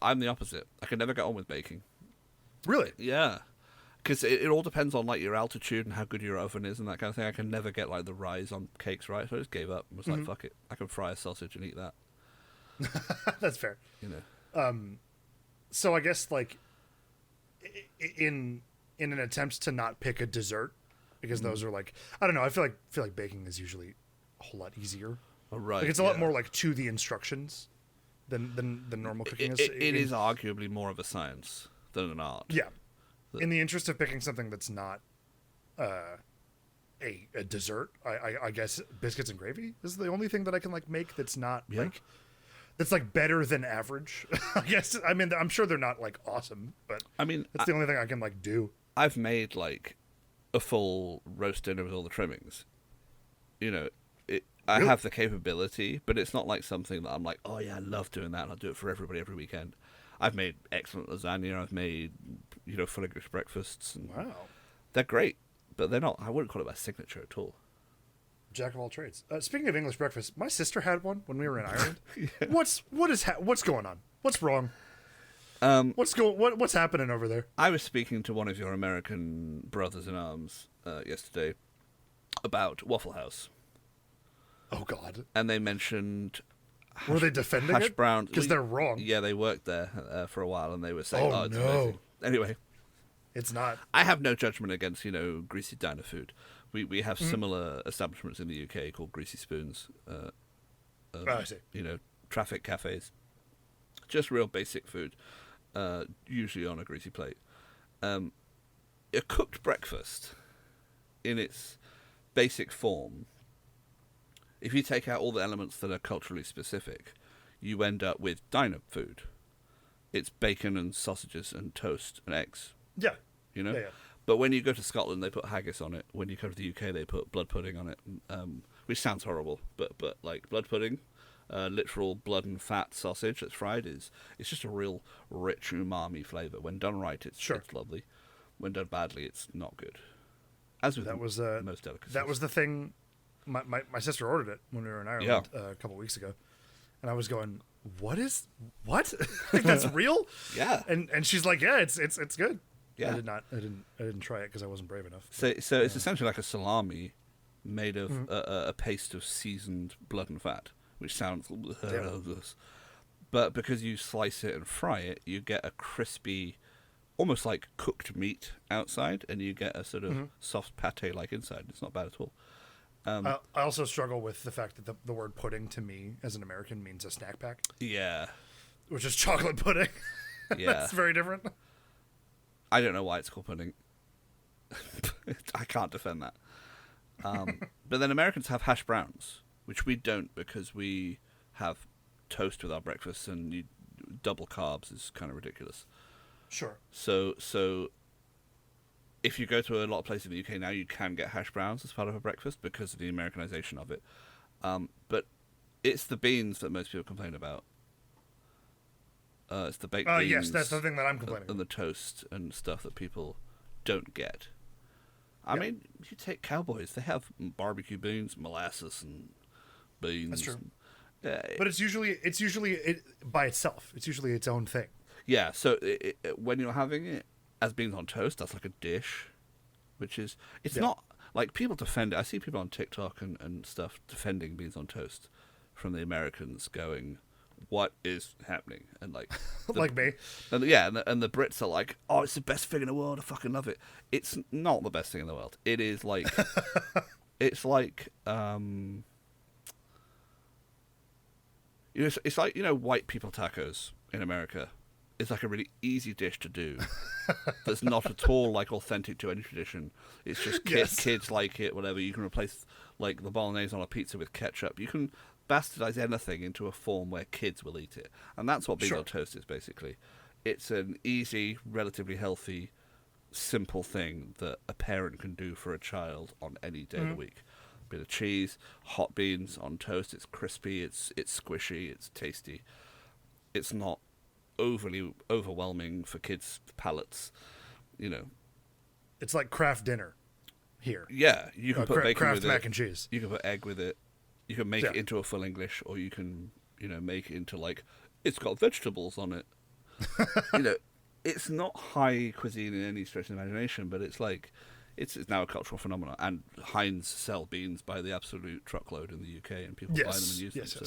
S1: I'm the opposite. I can never get on with baking.
S2: Really?
S1: Yeah, because it all depends on like your altitude and how good your oven is and that kind of thing. I can never get like the rise on cakes right, so I just gave up and was like, fuck it, I can fry a sausage and eat that.
S2: That's fair. So I guess like in an attempt to not pick a dessert, because those are like, I don't know, I feel like baking is usually a whole lot easier.
S1: Oh, right.
S2: Like, it's a lot more like to the instructions than normal cooking is.
S1: It is arguably more of a science than an art.
S2: Yeah. In the interest of picking something that's not a dessert, I guess biscuits and gravy is the only thing that I can like make that's not that's like better than average. I guess. I mean, I'm sure they're not like awesome, but
S1: I mean,
S2: that's the only thing I can like do.
S1: I've made like a full roast dinner with all the trimmings. I have the capability, but it's not like something that I'm like, oh yeah, I love doing that, and I'll do it for everybody every weekend. I've made excellent lasagna. I've made, full English breakfasts. And
S2: wow. They're
S1: great, but they're not. I wouldn't call it my signature at all.
S2: Jack of all trades. Speaking of English breakfast, my sister had one when we were in Ireland. Yeah. What's going on? What's wrong? What's happening over there?
S1: I was speaking to one of your American brothers in arms yesterday about Waffle House.
S2: Oh God!
S1: And they mentioned.
S2: Were they defending
S1: hash
S2: it?
S1: browns
S2: because they're wrong.
S1: Yeah, they worked there for a while, and they were saying,
S2: "Oh,
S1: it's
S2: no,
S1: amazing." Anyway,
S2: it's not.
S1: I have no judgment against greasy diner food. We have similar establishments in the UK called Greasy Spoons.
S2: I see.
S1: Traffic cafes, just real basic food, usually on a greasy plate. A cooked breakfast, in its basic form. If you take out all the elements that are culturally specific, you end up with diner food. It's bacon and sausages and toast and eggs.
S2: Yeah.
S1: Yeah. But when you go to Scotland, they put haggis on it. When you go to the UK, they put blood pudding on it, which sounds horrible. But like blood pudding, literal blood and fat sausage that's fried it's just a real rich umami flavour. When done right, it's lovely. When done badly, it's not good. As with most delicacies.
S2: That was the thing. My sister ordered it when we were in Ireland a couple weeks ago, and I was going, what? Like, that's real?
S1: Yeah.
S2: And she's like, yeah, it's good.
S1: Yeah.
S2: I didn't try it because I wasn't brave enough.
S1: So it's essentially like a salami made of a paste of seasoned blood and fat, which sounds horrendous. But because you slice it and fry it, you get a crispy, almost like cooked meat outside, and you get a sort of soft pate-like inside. It's not bad at all.
S2: I also struggle with the fact that the word pudding to me as an American means a snack pack.
S1: Yeah. Which
S2: is chocolate pudding.
S1: Yeah.
S2: That's very different.
S1: I don't know why it's called pudding. I can't defend that. But then Americans have hash browns, which we don't because we have toast with our breakfast, and double carbs is kind of ridiculous.
S2: Sure.
S1: So if you go to a lot of places in the UK now, you can get hash browns as part of a breakfast because of the Americanization of it. But it's the beans that most people complain about. It's the baked beans.
S2: Yes, that's the thing that I'm complaining
S1: and the toast and stuff that people don't get. I mean, you take cowboys; they have barbecue beans, molasses, and beans.
S2: That's true. But it's usually by itself. It's usually its own thing.
S1: Yeah. So when you're having it, as beans on toast, that's like a dish, which is, it's not, like, people defend it. I see people on TikTok and stuff defending beans on toast from the Americans, going, what is happening? And like,
S2: like me.
S1: And and the Brits are like, oh, it's the best thing in the world. I fucking love it. It's not the best thing in the world. It is like, it's like, it's like, white people tacos in America. It's like a really easy dish to do. That's not at all like authentic to any tradition. It's just kids like it, whatever. You can replace like the bolognese on a pizza with ketchup. You can bastardize anything into a form where kids will eat it. And that's what beans on toast is, basically. It's an easy, relatively healthy, simple thing that a parent can do for a child on any day of the week. Bit of cheese, hot beans on toast. It's crispy, it's squishy, it's tasty. It's not overly overwhelming for kids' palates, It's
S2: like Kraft dinner here.
S1: Yeah, you can put bacon
S2: Kraft
S1: with it.
S2: mac and cheese.
S1: You can put egg with it. You can make it into a full English, or you can, make it into like, it's got vegetables on it. It's not high cuisine in any stretch of the imagination, but it's like, it's now a cultural phenomenon. And Heinz sell beans by the absolute truckload in the UK, and people buy them and use them.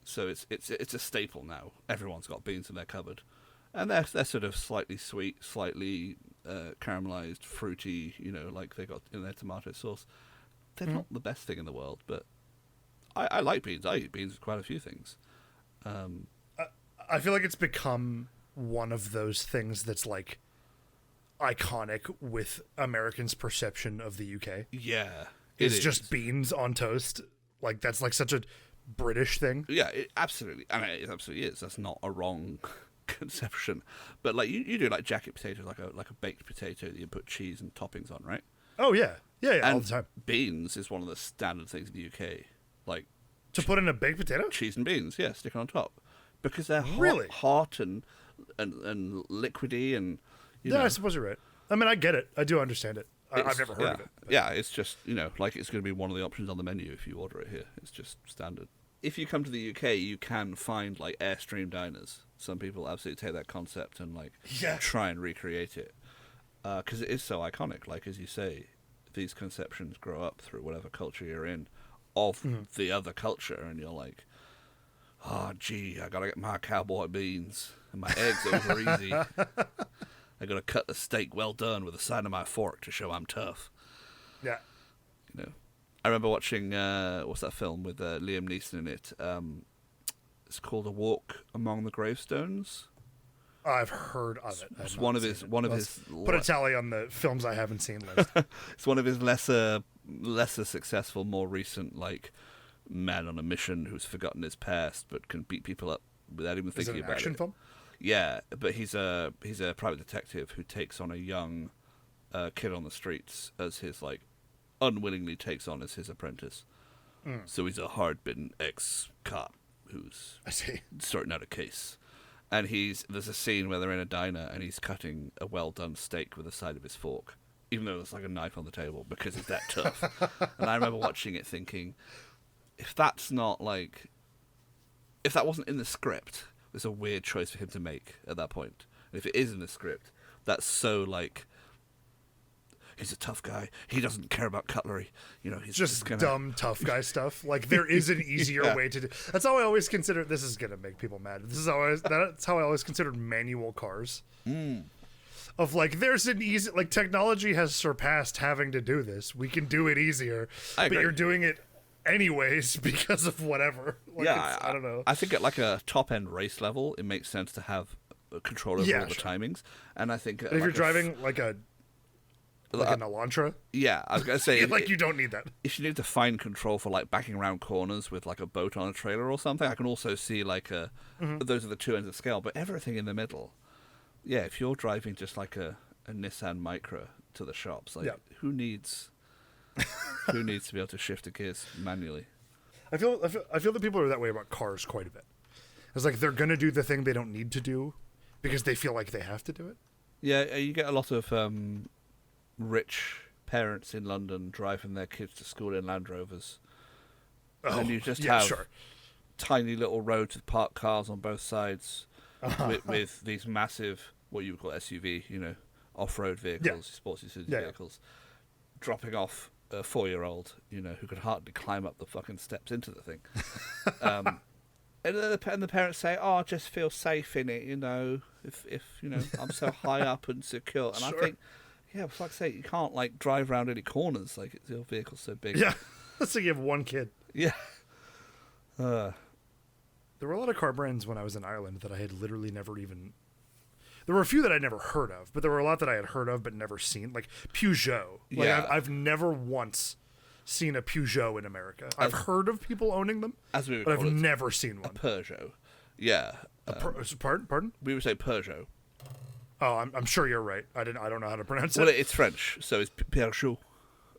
S1: So it's a staple now. Everyone's got beans in their cupboard, and they're sort of slightly sweet, slightly caramelized, fruity. Like they got in their tomato sauce. They're not the best thing in the world, but I like beans. I eat beans with quite a few things.
S2: I feel like it's become one of those things that's like iconic with Americans' perception of the UK.
S1: Yeah,
S2: it's just beans on toast. Like that's like such a British thing.
S1: Yeah, it absolutely. I mean, it absolutely is. That's not a wrong conception. But like you do like jacket potatoes, like a baked potato that you put cheese and toppings on, right?
S2: Oh yeah, and all the time.
S1: Beans is one of the standard things in the UK. Like
S2: to put in a baked potato,
S1: cheese and beans, stick it on top, because they're hot and liquidy and.
S2: I suppose you're right. I mean, I get it. I do understand it. I've never heard of it.
S1: But. Yeah, it's just, like it's going to be one of the options on the menu if you order it here. It's just standard. If you come to the UK, you can find like Airstream diners. Some people absolutely take that concept and like try and recreate it. Because it is so iconic. Like, as you say, these conceptions grow up through whatever culture you're in of the other culture. And you're like, oh, gee, I got to get my cowboy beans and my eggs over easy. I got to cut the steak well done with the side of my fork to show I'm tough.
S2: Yeah.
S1: I remember watching, what's that film with Liam Neeson in it? It's called A Walk Among the Gravestones.
S2: I've heard of it.
S1: It's one of his.
S2: Put a tally on the films I haven't seen list.
S1: It's one of his lesser successful, more recent, like, man on a mission who's forgotten his past but can beat people up without even thinking about it. Is it an action film? Yeah, but he's a private detective who takes on a young kid on the streets as his, like, unwillingly takes on as his apprentice. So he's a hard-bitten ex-cop who's sorting out a case. And there's a scene where they're in a diner and he's cutting a well-done steak with the side of his fork, even though there's like a knife on the table, because he's that tough. And I remember watching it thinking, if that wasn't in the script, it's a weird choice for him to make at that point. And if it is in the script, that's so like, he's a tough guy. He doesn't care about cutlery. He's
S2: just dumb tough guy stuff. Like there is an easier way to do. That's how I always consider. This is gonna make people mad. That's how I always considered manual cars. Of like, there's an easy, like, technology has surpassed having to do this. We can do it easier, but you're doing it anyways because of whatever. Like, I don't know.
S1: I think at like a top end race level, it makes sense to have control over all the timings. And I think
S2: if you're driving like an Elantra,
S1: I was gonna say
S2: like you don't need that.
S1: If you need to find control for like backing around corners with like a boat on a trailer or something, I can also see like those are the two ends of the scale. But everything in the middle, if you're driving just like a Nissan Micra to the shops, like who needs to be able to shift the gears manually? I feel
S2: that people are that way about cars quite a bit. It's like they're gonna do the thing they don't need to do because they feel like they have to do it.
S1: Yeah, you get a lot of rich parents in London driving their kids to school in Land Rovers, and you just have tiny little roads with parked cars on both sides, with these massive what you would call SUV, off-road vehicles, sports utility vehicles, dropping off a 4-year-old, who could hardly climb up the fucking steps into the thing. And the parents say, "Oh, I just feel safe in it, if I'm so high up and secure." And
S2: Sure.
S1: I think, yeah, for fuck's sake, you can't like drive around any corners, like your vehicle's so big.
S2: Yeah, let's say you have one kid.
S1: Yeah.
S2: There were a lot of car brands when I was in Ireland that I had literally never even. There were a few that I'd never heard of, but there were a lot that I had heard of but never seen, like Peugeot. Like
S1: Yeah.
S2: I've never once seen a Peugeot in America. I've heard of people owning them,
S1: As we would
S2: but
S1: call
S2: I've
S1: it,
S2: never seen
S1: a
S2: one.
S1: Peugeot. Yeah.
S2: Pardon?
S1: We would say Peugeot.
S2: Oh, I'm sure you're right. I don't know how to pronounce
S1: Well,
S2: it.
S1: it's French, so it's Peugeot.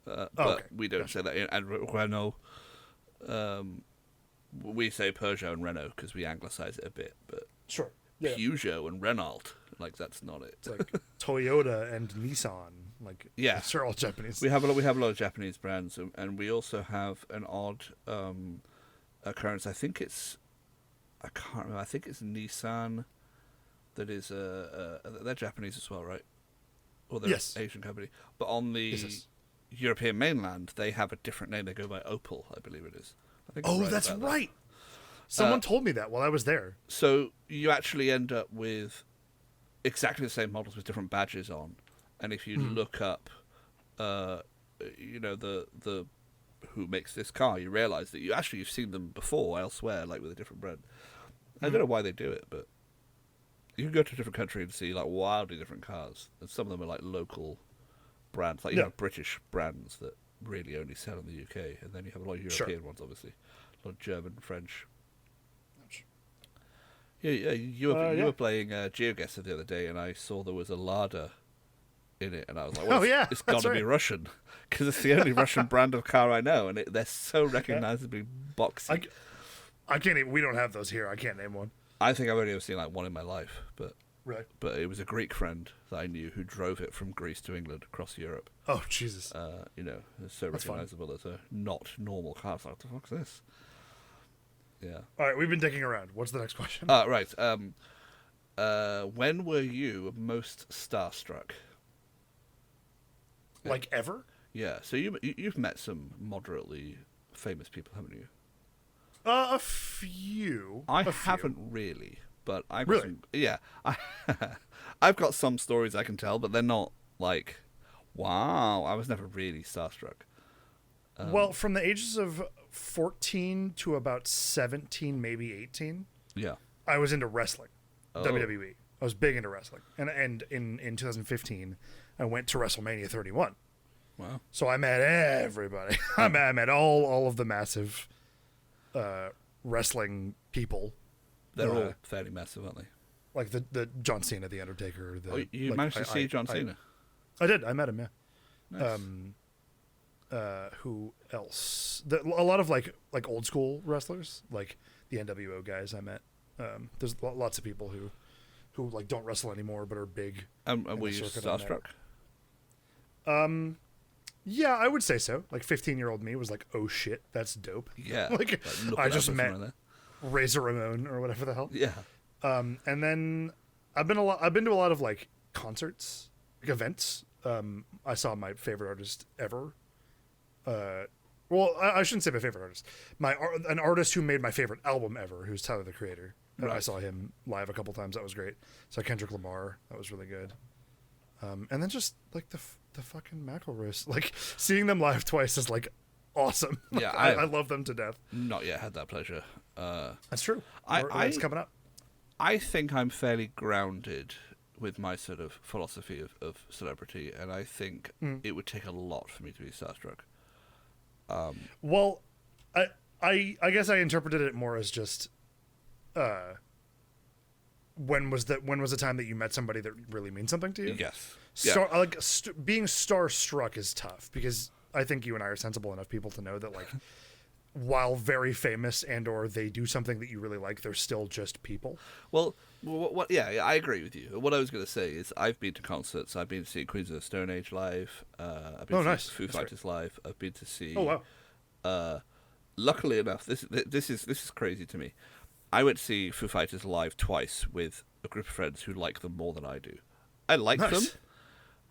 S1: But
S2: okay.
S1: we don't say that. And Renault. We say Peugeot and Renault because we anglicise it a bit, but
S2: Sure. Yeah.
S1: Peugeot and Renault, like that's not it.
S2: It's like Toyota and Nissan. Like,
S1: Yeah.
S2: they're all Japanese.
S1: We have a lot of Japanese brands, and we also have an odd occurrence. I can't remember. I think it's Nissan. That is they're Japanese as well, right? Or they're
S2: Yes.
S1: an Asian company. But on the
S2: Yes.
S1: European mainland, they have a different name. They go by Opel, I believe it is. I think I'm
S2: Oh,
S1: right
S2: that's
S1: about that.
S2: right. Someone told me that while I was there.
S1: So you actually end up with exactly the same models with different badges on, and if you look up, the who makes this car, you realise that you've seen them before elsewhere, like with a different brand. I don't know why they do it, but you can go to a different country and see like wildly different cars, and some of them are like local brands, like British brands that really only sell in the UK, and then you have a lot of European ones, obviously, a lot of German, French. Yeah, you were playing GeoGuessr the other day, and I saw there was a Lada in it, and I was like, "Well, it's got to be Russian," because it's the only Russian brand of car I know, and they're so recognizably boxy.
S2: I can't even. We don't have those here. I can't name one.
S1: I think I've only ever seen like one in my life, but
S2: Right.
S1: But it was a Greek friend that I knew who drove it from Greece to England across Europe.
S2: Oh Jesus!
S1: It's so recognizable as a not normal car. It's like, what the fuck's this? Yeah.
S2: All right, we've been digging around. What's the next question?
S1: Right. When were you most starstruck?
S2: Like ever?
S1: Yeah. So you've met some moderately famous people, haven't you?
S2: A few.
S1: I
S2: A few.
S1: haven't really, but I got
S2: Really?
S1: some, yeah. I've got some stories I can tell, but they're not like, wow. I was never really starstruck.
S2: Well, from the ages of 14 to about 17, maybe 18,
S1: Yeah.
S2: I was into wrestling,
S1: Oh.
S2: WWE. I was big into wrestling, and in 2015, I went to WrestleMania 31.
S1: Wow.
S2: So I met everybody. I met all of the massive wrestling people.
S1: They're all fairly massive, aren't they?
S2: Like the John Cena, the Undertaker.
S1: You managed to see John Cena?
S2: I did. I met him. Yeah.
S1: Nice.
S2: Who else? A lot of like old school wrestlers, like the NWO guys. I met. There's lots of people who like don't wrestle anymore but are big.
S1: And
S2: in
S1: were
S2: the
S1: you
S2: circuit I met.
S1: starstruck?
S2: Yeah, I would say so. Like 15-year-old me was like, "Oh shit, that's dope."
S1: Yeah.
S2: Like
S1: look
S2: I
S1: at that
S2: just
S1: person
S2: met
S1: right there.
S2: Razor Ramon or whatever the hell.
S1: Yeah.
S2: And then I've been to a lot of like concerts, like events. I saw my favorite artist ever. Well, I shouldn't say my favorite artist. An artist who made my favorite album ever, who's Tyler the Creator. And I
S1: Right.
S2: saw him live a couple times. That was great. Saw Kendrick Lamar. That was really good. And then just like the fucking McElroys, like seeing them live twice is like awesome.
S1: Yeah,
S2: I love them to death.
S1: Not yet had that pleasure.
S2: That's true. It's coming up.
S1: I think I'm fairly grounded with my sort of philosophy of celebrity, and I think it would take a lot for me to be starstruck.
S2: Well, I guess I interpreted it more as just when was the time that you met somebody that really means something to you?
S1: Yes.
S2: Being starstruck is tough because I think you and I are sensible enough people to know that like while very famous and or they do something that you really like, they're still just people.
S1: Well, yeah, I agree with you. What I was going to say is I've been to concerts. I've been to see Queens of the Stone Age live. I've been to see Foo Fighters live. I've been to see...
S2: Oh, wow.
S1: Luckily enough, this is crazy to me. I went to see Foo Fighters live twice with a group of friends who like them more than I do. I like them,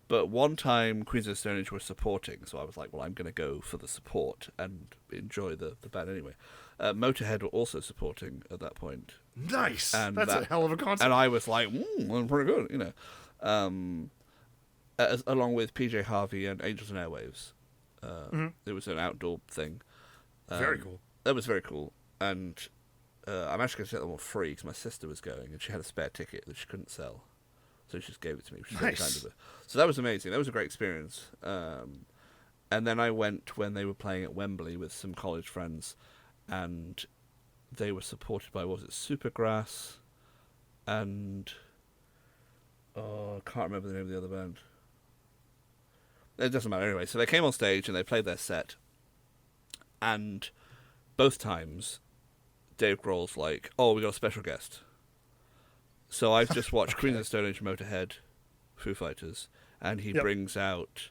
S1: but one time Queens of the Stone Age were supporting, so I was like, well, I'm going to go for the support and enjoy the band anyway. Motorhead were also supporting at that point.
S2: Nice! And that's a hell of a concert.
S1: And I was like, I'm pretty good, you know. Along with PJ Harvey and Angels and Airwaves. It was an outdoor thing.
S2: Very cool.
S1: That was very cool. And I'm actually going to set them all free because my sister was going and she had a spare ticket that she couldn't sell. So she just gave it to me, which was very kind of her. So that was amazing. That was a great experience. And then I went when they were playing at Wembley with some college friends, and they were supported by, what was it, Supergrass, and I can't remember the name of the other band. It doesn't matter anyway. So they came on stage and they played their set, and both times Dave Grohl's like, oh, we got a special guest. So I've just watched Queen of the Stone Age, Motorhead, Foo Fighters, and he brings out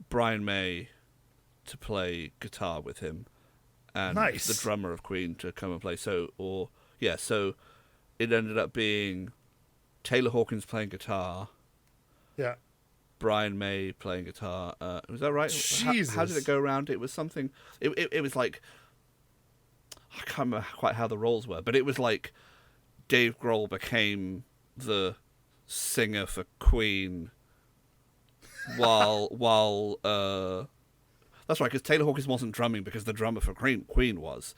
S1: Brian May to play guitar with him, and the drummer of Queen to come and play. So it ended up being Taylor Hawkins playing guitar. Yeah. Brian May playing guitar. Was that right?
S2: Jesus.
S1: How did it go around? It was something. It was like, I can't remember quite how the roles were, but it was like Dave Grohl became the singer for Queen, while that's right, because Taylor Hawkins wasn't drumming because the drummer for Queen was.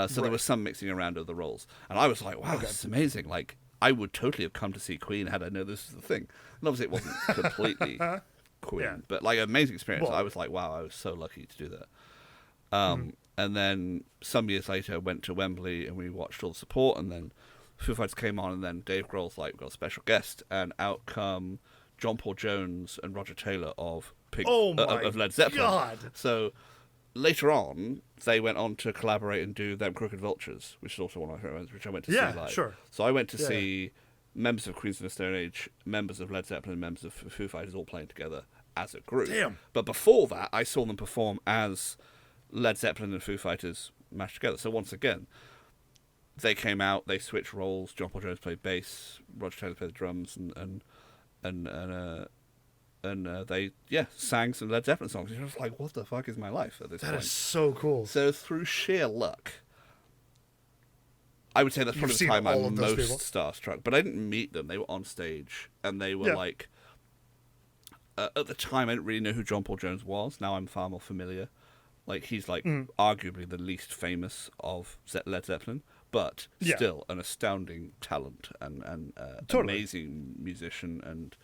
S1: So there was some mixing around of the roles, and I was like, wow, this is amazing. Like, I would totally have come to see Queen had I known this was the thing. And obviously it wasn't completely Queen, but like, amazing experience. I was like, wow, I was so lucky to do that. And then some years later I went to Wembley and we watched all the support, and then Foo Fighters came on, and then Dave Grohl's like, we've got a special guest, and out come John Paul Jones and Roger Taylor of Led Zeppelin. God. So later on, they went on to collaborate and do Them Crooked Vultures, which is also one of my favorite ones, which I went to see live. Sure. So I went to see members of Queens of the Stone Age, members of Led Zeppelin, members of Foo Fighters all playing together as a group. Damn. But before that, I saw them perform as Led Zeppelin and Foo Fighters mashed together. So once again, they came out, they switched roles. John Paul Jones played bass, Roger Taylor played the drums, and they sang some Led Zeppelin songs. And I was like, what the fuck is my life at this point?
S2: That is so cool.
S1: So through sheer luck, I would say that's probably the time I'm most starstruck. But I didn't meet them. They were on stage, and they were like, at the time I didn't really know who John Paul Jones was. Now I'm far more familiar. Like, he's like arguably the least famous of Led Zeppelin, but still an astounding talent and amazing musician, and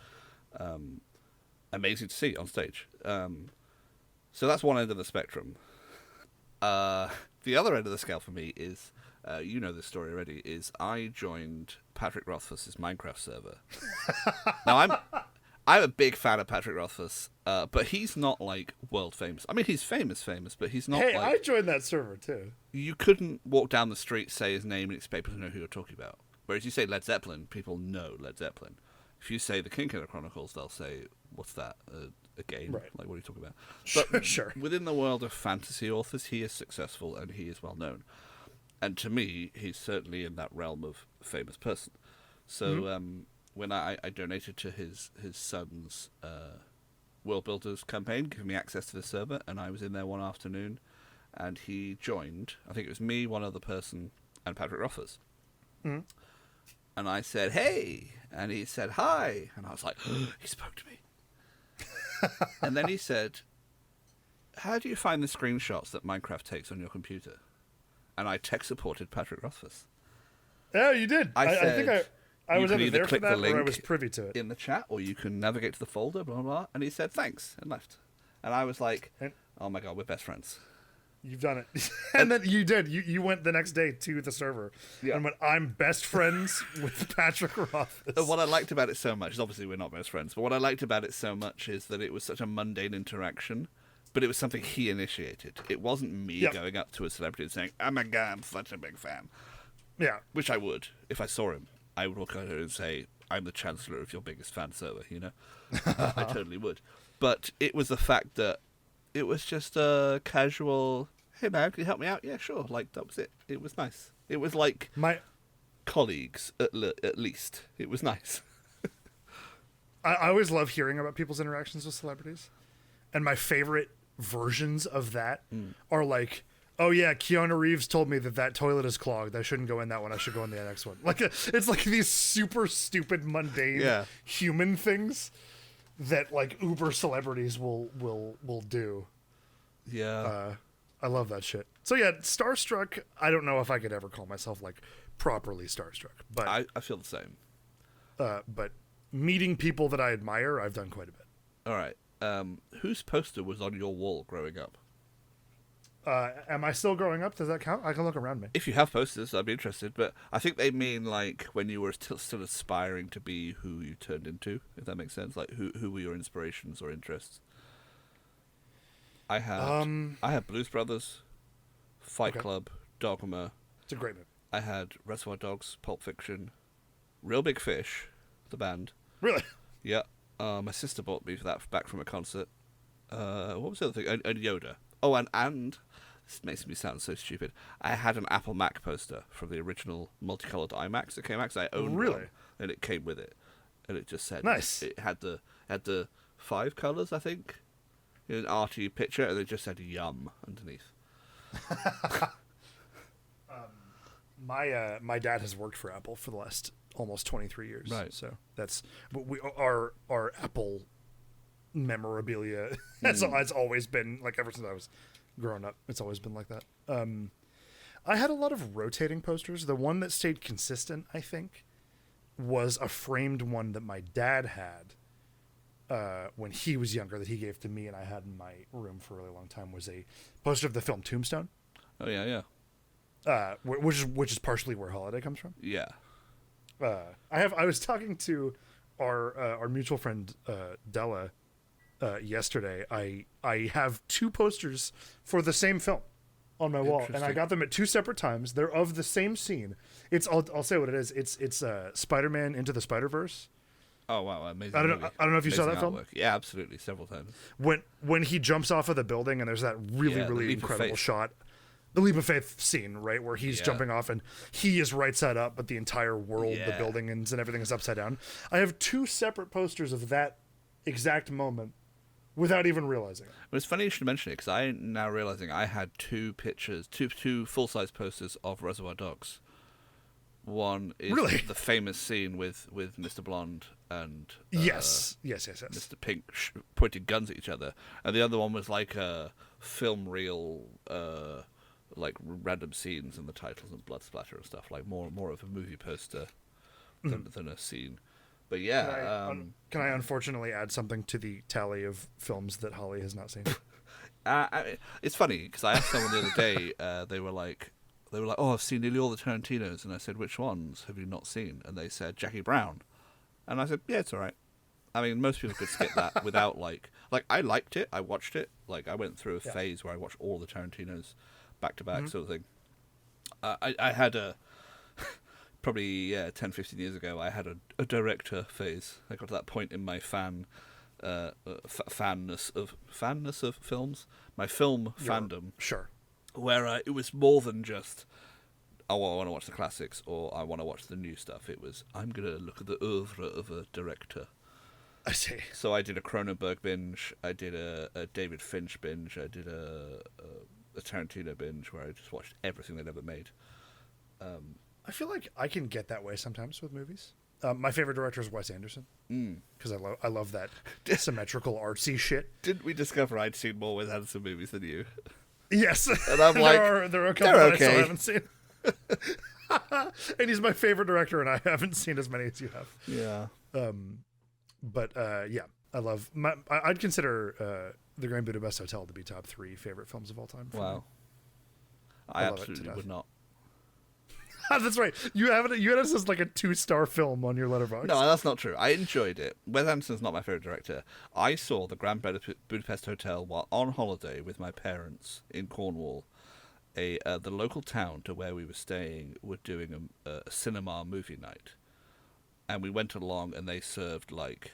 S1: amazing to see on stage. So that's one end of the spectrum. The other end of the scale for me is, you know this story already, is I joined Patrick Rothfuss's Minecraft server. Now, I'm a big fan of Patrick Rothfuss, but he's not, like, world famous. I mean, he's famous, but he's not,
S2: Hey, I joined that server, too.
S1: You couldn't walk down the street, say his name, and expect people to know who you're talking about. Whereas you say Led Zeppelin, people know Led Zeppelin. If you say the Kingkiller Chronicles, they'll say, what's that, a game? Right. Like, what are you talking about? But sure. Within the world of fantasy authors, he is successful, and he is well known. And to me, he's certainly in that realm of famous person. So, when I donated to his son's World Builders campaign, giving me access to the server, and I was in there one afternoon, and he joined. I think it was me, one other person, and Patrick Rothfuss. And I said, hey, and he said, hi, and I was like, he spoke to me. And then he said, how do you find the screenshots that Minecraft takes on your computer? And I tech supported Patrick Rothfuss.
S2: Yeah, you did.
S1: I think
S2: I was either there for that, or I was privy to it.
S1: In the chat, or you can navigate to the folder, blah, blah, blah. And he said, thanks, and left. And I was like, oh my God, we're best friends.
S2: You've done it. And then you did. You went the next day to the server and went, I'm best friends with Patrick Rothfuss.
S1: What I liked about it so much is, obviously we're not best friends, but what I liked about it so much is that it was such a mundane interaction, but it was something he initiated. It wasn't me going up to a celebrity and saying, oh my God, I'm such a big fan. Yeah. Which I would. If I saw him, I would walk over and say, I'm the chancellor of your biggest fan server, you know? I totally would. But it was the fact that it was just a casual, hey man, can you help me out? Yeah, sure. Like, that was it. It was nice. It was like
S2: My
S1: colleagues, at least. It was nice.
S2: I always love hearing about people's interactions with celebrities, and my favorite versions of that are like, oh yeah, Keanu Reeves told me that toilet is clogged. I shouldn't go in that one. I should go in the next one. Like it's like these super stupid, mundane human things that like uber celebrities will do.
S1: Yeah.
S2: I love that shit. So yeah, starstruck. I don't know if I could ever call myself like properly starstruck, but
S1: I feel the same.
S2: But meeting people that I admire, I've done quite a bit.
S1: All right. Whose poster was on your wall growing up?
S2: Am I still growing up? Does that count? I can look around me.
S1: If you have posters, I'd be interested. But I think they mean like when you were still aspiring to be who you turned into, if that makes sense. Like who were your inspirations or interests? I had Blues Brothers, Fight Club, Dogma.
S2: It's a great movie.
S1: I had Reservoir Dogs, Pulp Fiction, Real Big Fish, the band.
S2: Really?
S1: Yeah. My sister bought me that back from a concert. What was the other thing? And Yoda. Oh, and this makes me sound so stupid. I had an Apple Mac poster from the original multicolored iMacs that came out, 'cause I owned one, and it came with it, and it just said
S2: nice.
S1: It had the 5 colors, I think, in an arty picture, and it just said "Yum" underneath.
S2: My dad has worked for Apple for the last almost 23 years.
S1: Right.
S2: So that's our Apple memorabilia has always been like, ever since I was growing up, it's always been like that. I had a lot of rotating posters. The one that stayed consistent, I think, was a framed one that my dad had when he was younger, that he gave to me and I had in my room for a really long time. Was a poster of the film Tombstone.
S1: Oh yeah.
S2: Which is partially where Holiday comes from.
S1: Yeah.
S2: I was talking to our mutual friend Della yesterday. I have 2 posters for the same film on my wall, and I got them at 2 separate times. They're of the same scene. I'll say what it is. It's Spider-Man Into the Spider-Verse.
S1: Oh wow, amazing!
S2: I don't know if you saw that film.
S1: Yeah, absolutely, several times.
S2: When he jumps off of the building and there's that really incredible shot. The leap of faith scene, right, where he's jumping off and he is right side up, but the entire world, the buildings and everything is upside down. I have 2 separate posters of that exact moment without even realizing it.
S1: Well, it's funny you should mention it, because I'm now realizing I had 2 pictures, two full-size posters of Reservoir Dogs. One is the famous scene with Mr. Blonde and
S2: yes.
S1: Mr. Pink pointing guns at each other, and the other one was like a film reel. Like random scenes in the titles and blood splatter and stuff, like more of a movie poster than a scene. But yeah,
S2: can I unfortunately add something to the tally of films that Holly has not seen?
S1: It's funny because I asked someone the other day. They were like, "Oh, I've seen nearly all the Tarantinos," and I said, "Which ones have you not seen?" And they said Jackie Brown, and I said, "Yeah, it's all right." I mean, most people could skip that without like I liked it. I watched it. Like I went through a phase where I watched all the Tarantinos back to back, sort of thing. I had probably 10, 15 years ago, I had a director phase. I got to that point in my fanness of films, my film fandom, where it was more than just, oh, I want to watch the classics or I want to watch the new stuff. It was, I'm going to look at the oeuvre of a director.
S2: I see.
S1: So I did a Cronenberg binge, I did a David Finch binge, I did a Tarantino binge where I just watched everything they'd ever made.
S2: I feel like I can get that way sometimes with movies. My favorite director is Wes Anderson because I love that symmetrical artsy shit.
S1: Didn't we discover I'd seen more Wes Anderson movies than you?
S2: Yes,
S1: and I'm like,
S2: there are a couple that I still haven't seen. And he's my favorite director, and I haven't seen as many as you have.
S1: Yeah.
S2: But yeah, I love. I'd consider The Grand Budapest Hotel to be top 3 favorite films of all time.
S1: Wow. I absolutely would not.
S2: That's right. You had it as like a 2-star film on your Letterboxd.
S1: No, that's not true. I enjoyed it. Wes Anderson's not my favorite director. I saw the Grand Budapest Hotel while on holiday with my parents in Cornwall. The local town to where we were staying were doing a cinema movie night, and we went along and they served like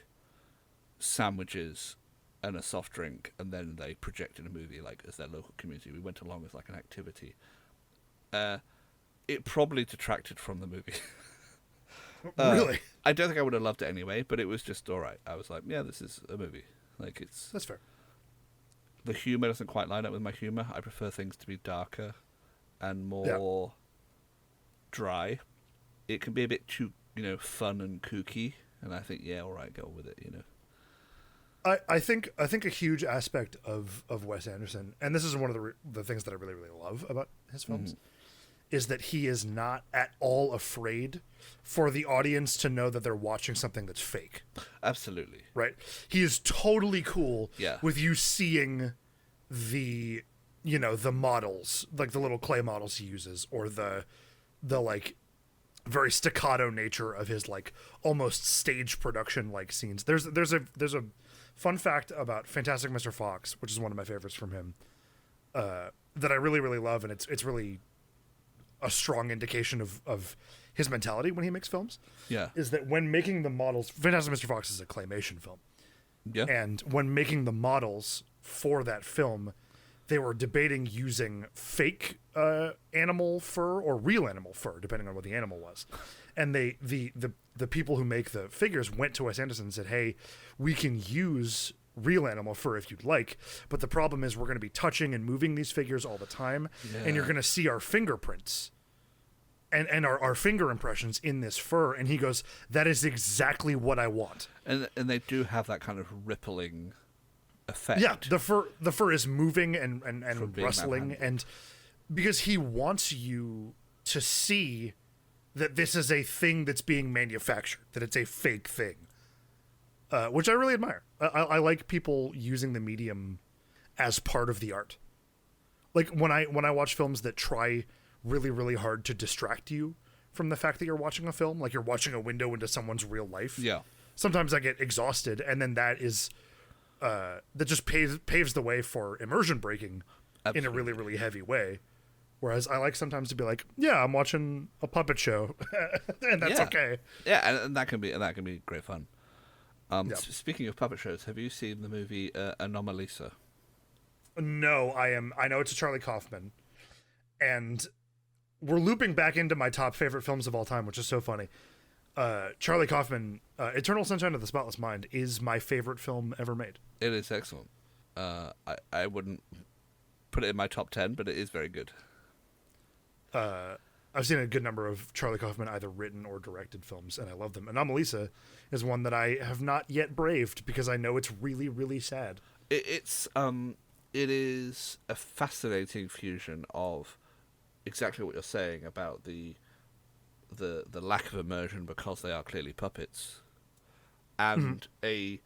S1: sandwiches and a soft drink, and then they projected a movie like as their local community. We went along as like an activity. it probably detracted from the movie.
S2: Really?
S1: I don't think I would have loved it anyway, but it was just all right. I was like, yeah, this is a movie. Like,
S2: That's fair.
S1: The humor doesn't quite line up with my humor. I prefer things to be darker and more dry. It can be a bit too, fun and kooky, and I think, yeah, all right, go with it,
S2: I think a huge aspect of Wes Anderson, and this is one of the things that I really, really love about his films, is that he is not at all afraid for the audience to know that they're watching something that's fake.
S1: Absolutely.
S2: Right? He is totally cool with you seeing the models, like the little clay models he uses, or the like very staccato nature of his like almost stage production like scenes. There's a fun fact about Fantastic Mr. Fox, which is one of my favorites from him, that I really, really love, and it's really a strong indication of his mentality when he makes films.
S1: Yeah.
S2: Is that when making the models, Fantastic Mr. Fox is a claymation film.
S1: Yeah.
S2: And when making the models for that film, they were debating using fake animal fur or real animal fur, depending on what the animal was. And the people who make the figures went to Wes Anderson and said, hey, we can use real animal fur if you'd like, but the problem is we're going to be touching and moving these figures all the time, and you're going to see our fingerprints and our finger impressions in this fur. And he goes, that is exactly what I want.
S1: And they do have that kind of rippling effect.
S2: Yeah, the fur is moving and rustling, and because he wants you to see that this is a thing that's being manufactured, that it's a fake thing. Which I really admire. I like people using the medium as part of the art. Like when I watch films that try really, really hard to distract you from the fact that you're watching a film, like you're watching a window into someone's real life.
S1: Yeah.
S2: Sometimes I get exhausted, and then that just paves the way for immersion breaking. Absolutely. In a really, really heavy way. Whereas I like sometimes to be like, yeah, I'm watching a puppet show, and that's okay.
S1: Yeah, and that can be great fun. Speaking of puppet shows, have you seen the movie Anomalisa?
S2: No, I know it's a Charlie Kaufman, and we're looping back into my top favorite films of all time, which is so funny. Charlie Kaufman, Eternal Sunshine of the Spotless Mind is my favorite film ever made.
S1: It is excellent. I wouldn't put it in my top 10, but it is very good.
S2: I've seen a good number of Charlie Kaufman either written or directed films, and I love them. Anomalisa is one that I have not yet braved because I know it's really, really sad.
S1: It is a fascinating fusion of exactly what you're saying about the lack of immersion because they are clearly puppets, and a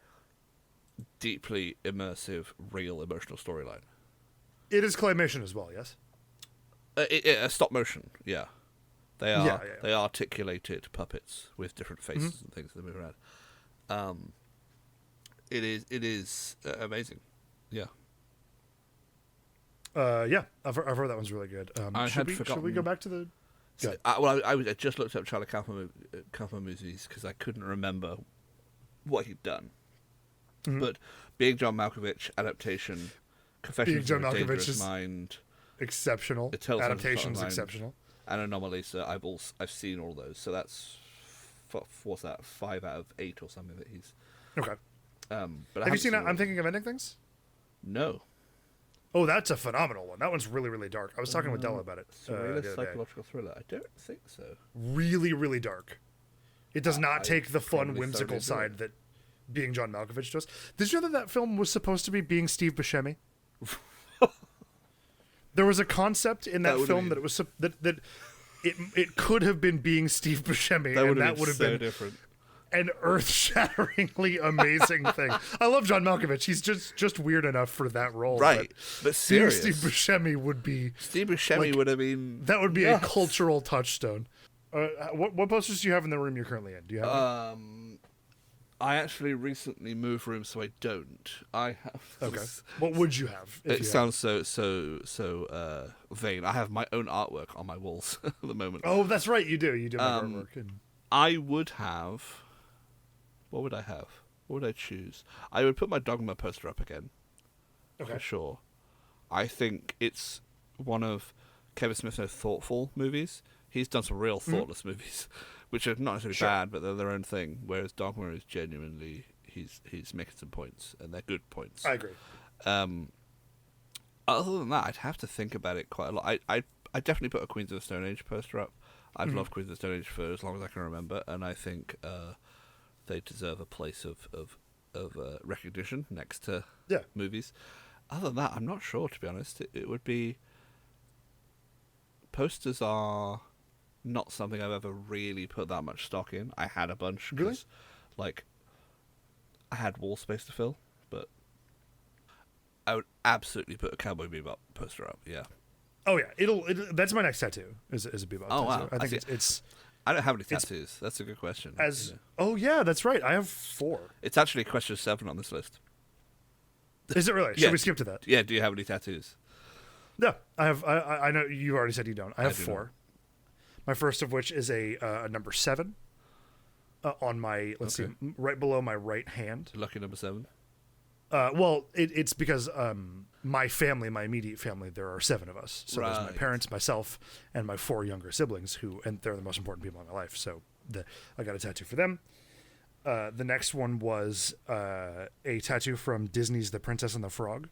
S1: deeply immersive, real emotional storyline.
S2: It is claymation as well, yes?
S1: A stop motion, yeah. They are they articulated puppets with different faces and things that move around. It is amazing, yeah.
S2: I've heard that one's really good. Should we go back to the?
S1: I just looked up Charlie Kaufman movies because I couldn't remember what he'd done. But Being John Malkovich adaptation, Confessions of a Dangerous Mind.
S2: Exceptional. Adaptation's exceptional.
S1: And Anomalisa, I've seen all those, so that's what's that, 5 out of 8 or something that he's.
S2: Okay.
S1: But
S2: have you seen I'm Thinking of Ending Things?
S1: No.
S2: Oh, that's a phenomenal one. That one's really, really dark. I was talking with Della about it.
S1: Psychological thriller. I don't think so.
S2: Really, really dark. It does not take the fun, whimsical side that Being John Malkovich does. Did you know that film was supposed to be Being Steve Buscemi? There was a concept in that film that it was that it could have been Being Steve Buscemi, and that would have been
S1: different.
S2: An earth-shatteringly amazing thing. I love John Malkovich. He's just weird enough for that role,
S1: right? But serious.
S2: Steve Buscemi would be.
S1: Steve Buscemi would have been.
S2: That would be a cultural touchstone. What posters do you have in the room you're currently in? Do you have?
S1: I actually recently moved rooms, so I don't. I have.
S2: Okay. What would you have?
S1: It sounds so vain. I have my own artwork on my walls at the moment.
S2: Oh, that's right. You do. You do my artwork.
S1: I would have. What would I have? What would I choose? I would put my Dogma poster up again. Okay. For sure. I think it's one of Kevin Smith's most thoughtful movies. He's done some real thoughtless movies, which are not necessarily bad, but they're their own thing. Whereas Dogma is genuinely he's making some points, and they're good points.
S2: I agree.
S1: Other than that, I'd have to think about it quite a lot. I definitely put a Queens of the Stone Age poster up. I've loved Queens of the Stone Age for as long as I can remember, and I think they deserve a place of recognition next to movies. Other than that, I'm not sure, to be honest. It would be... Posters are not something I've ever really put that much stock in. I had a bunch, because I had wall space to fill, but I would absolutely put a Cowboy Bebop poster up, yeah.
S2: Oh, yeah. That's my next tattoo, is a Bebop tattoo.
S1: Wow.
S2: I think it's...
S1: I don't have any tattoos. That's a good question.
S2: Oh, yeah, that's right. I have 4.
S1: It's actually question 7 on this list.
S2: Is it really? Should we skip to that?
S1: Yeah, do you have any tattoos?
S2: No, I have. I know you already said you don't. I have 4. My first of which is a number 7 on my see, right below my right hand.
S1: Lucky number 7.
S2: Well, it's because my family, my immediate family, there are 7 of us. So there's my parents, myself, and my 4 younger siblings, and they're the most important people in my life. So I got a tattoo for them. The next one was a tattoo from Disney's The Princess and the Frog.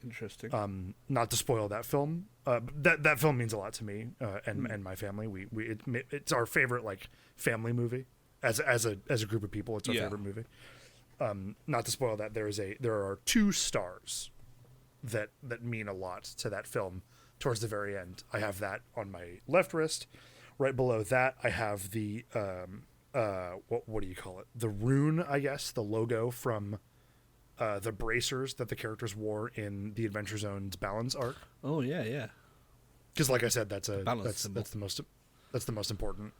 S1: Interesting.
S2: Not to spoil that film. That film means a lot to me and my family. It's our favorite family movie as a group of people. It's our favorite movie. Not to spoil that, there are 2 stars that mean a lot to that film towards the very end. I have that on my left wrist. Right below that, I have the what do you call it? The rune, I guess, the logo from the bracers that the characters wore in the Adventure Zone's Balance arc.
S1: Oh yeah.
S2: Because, like I said, that's the most important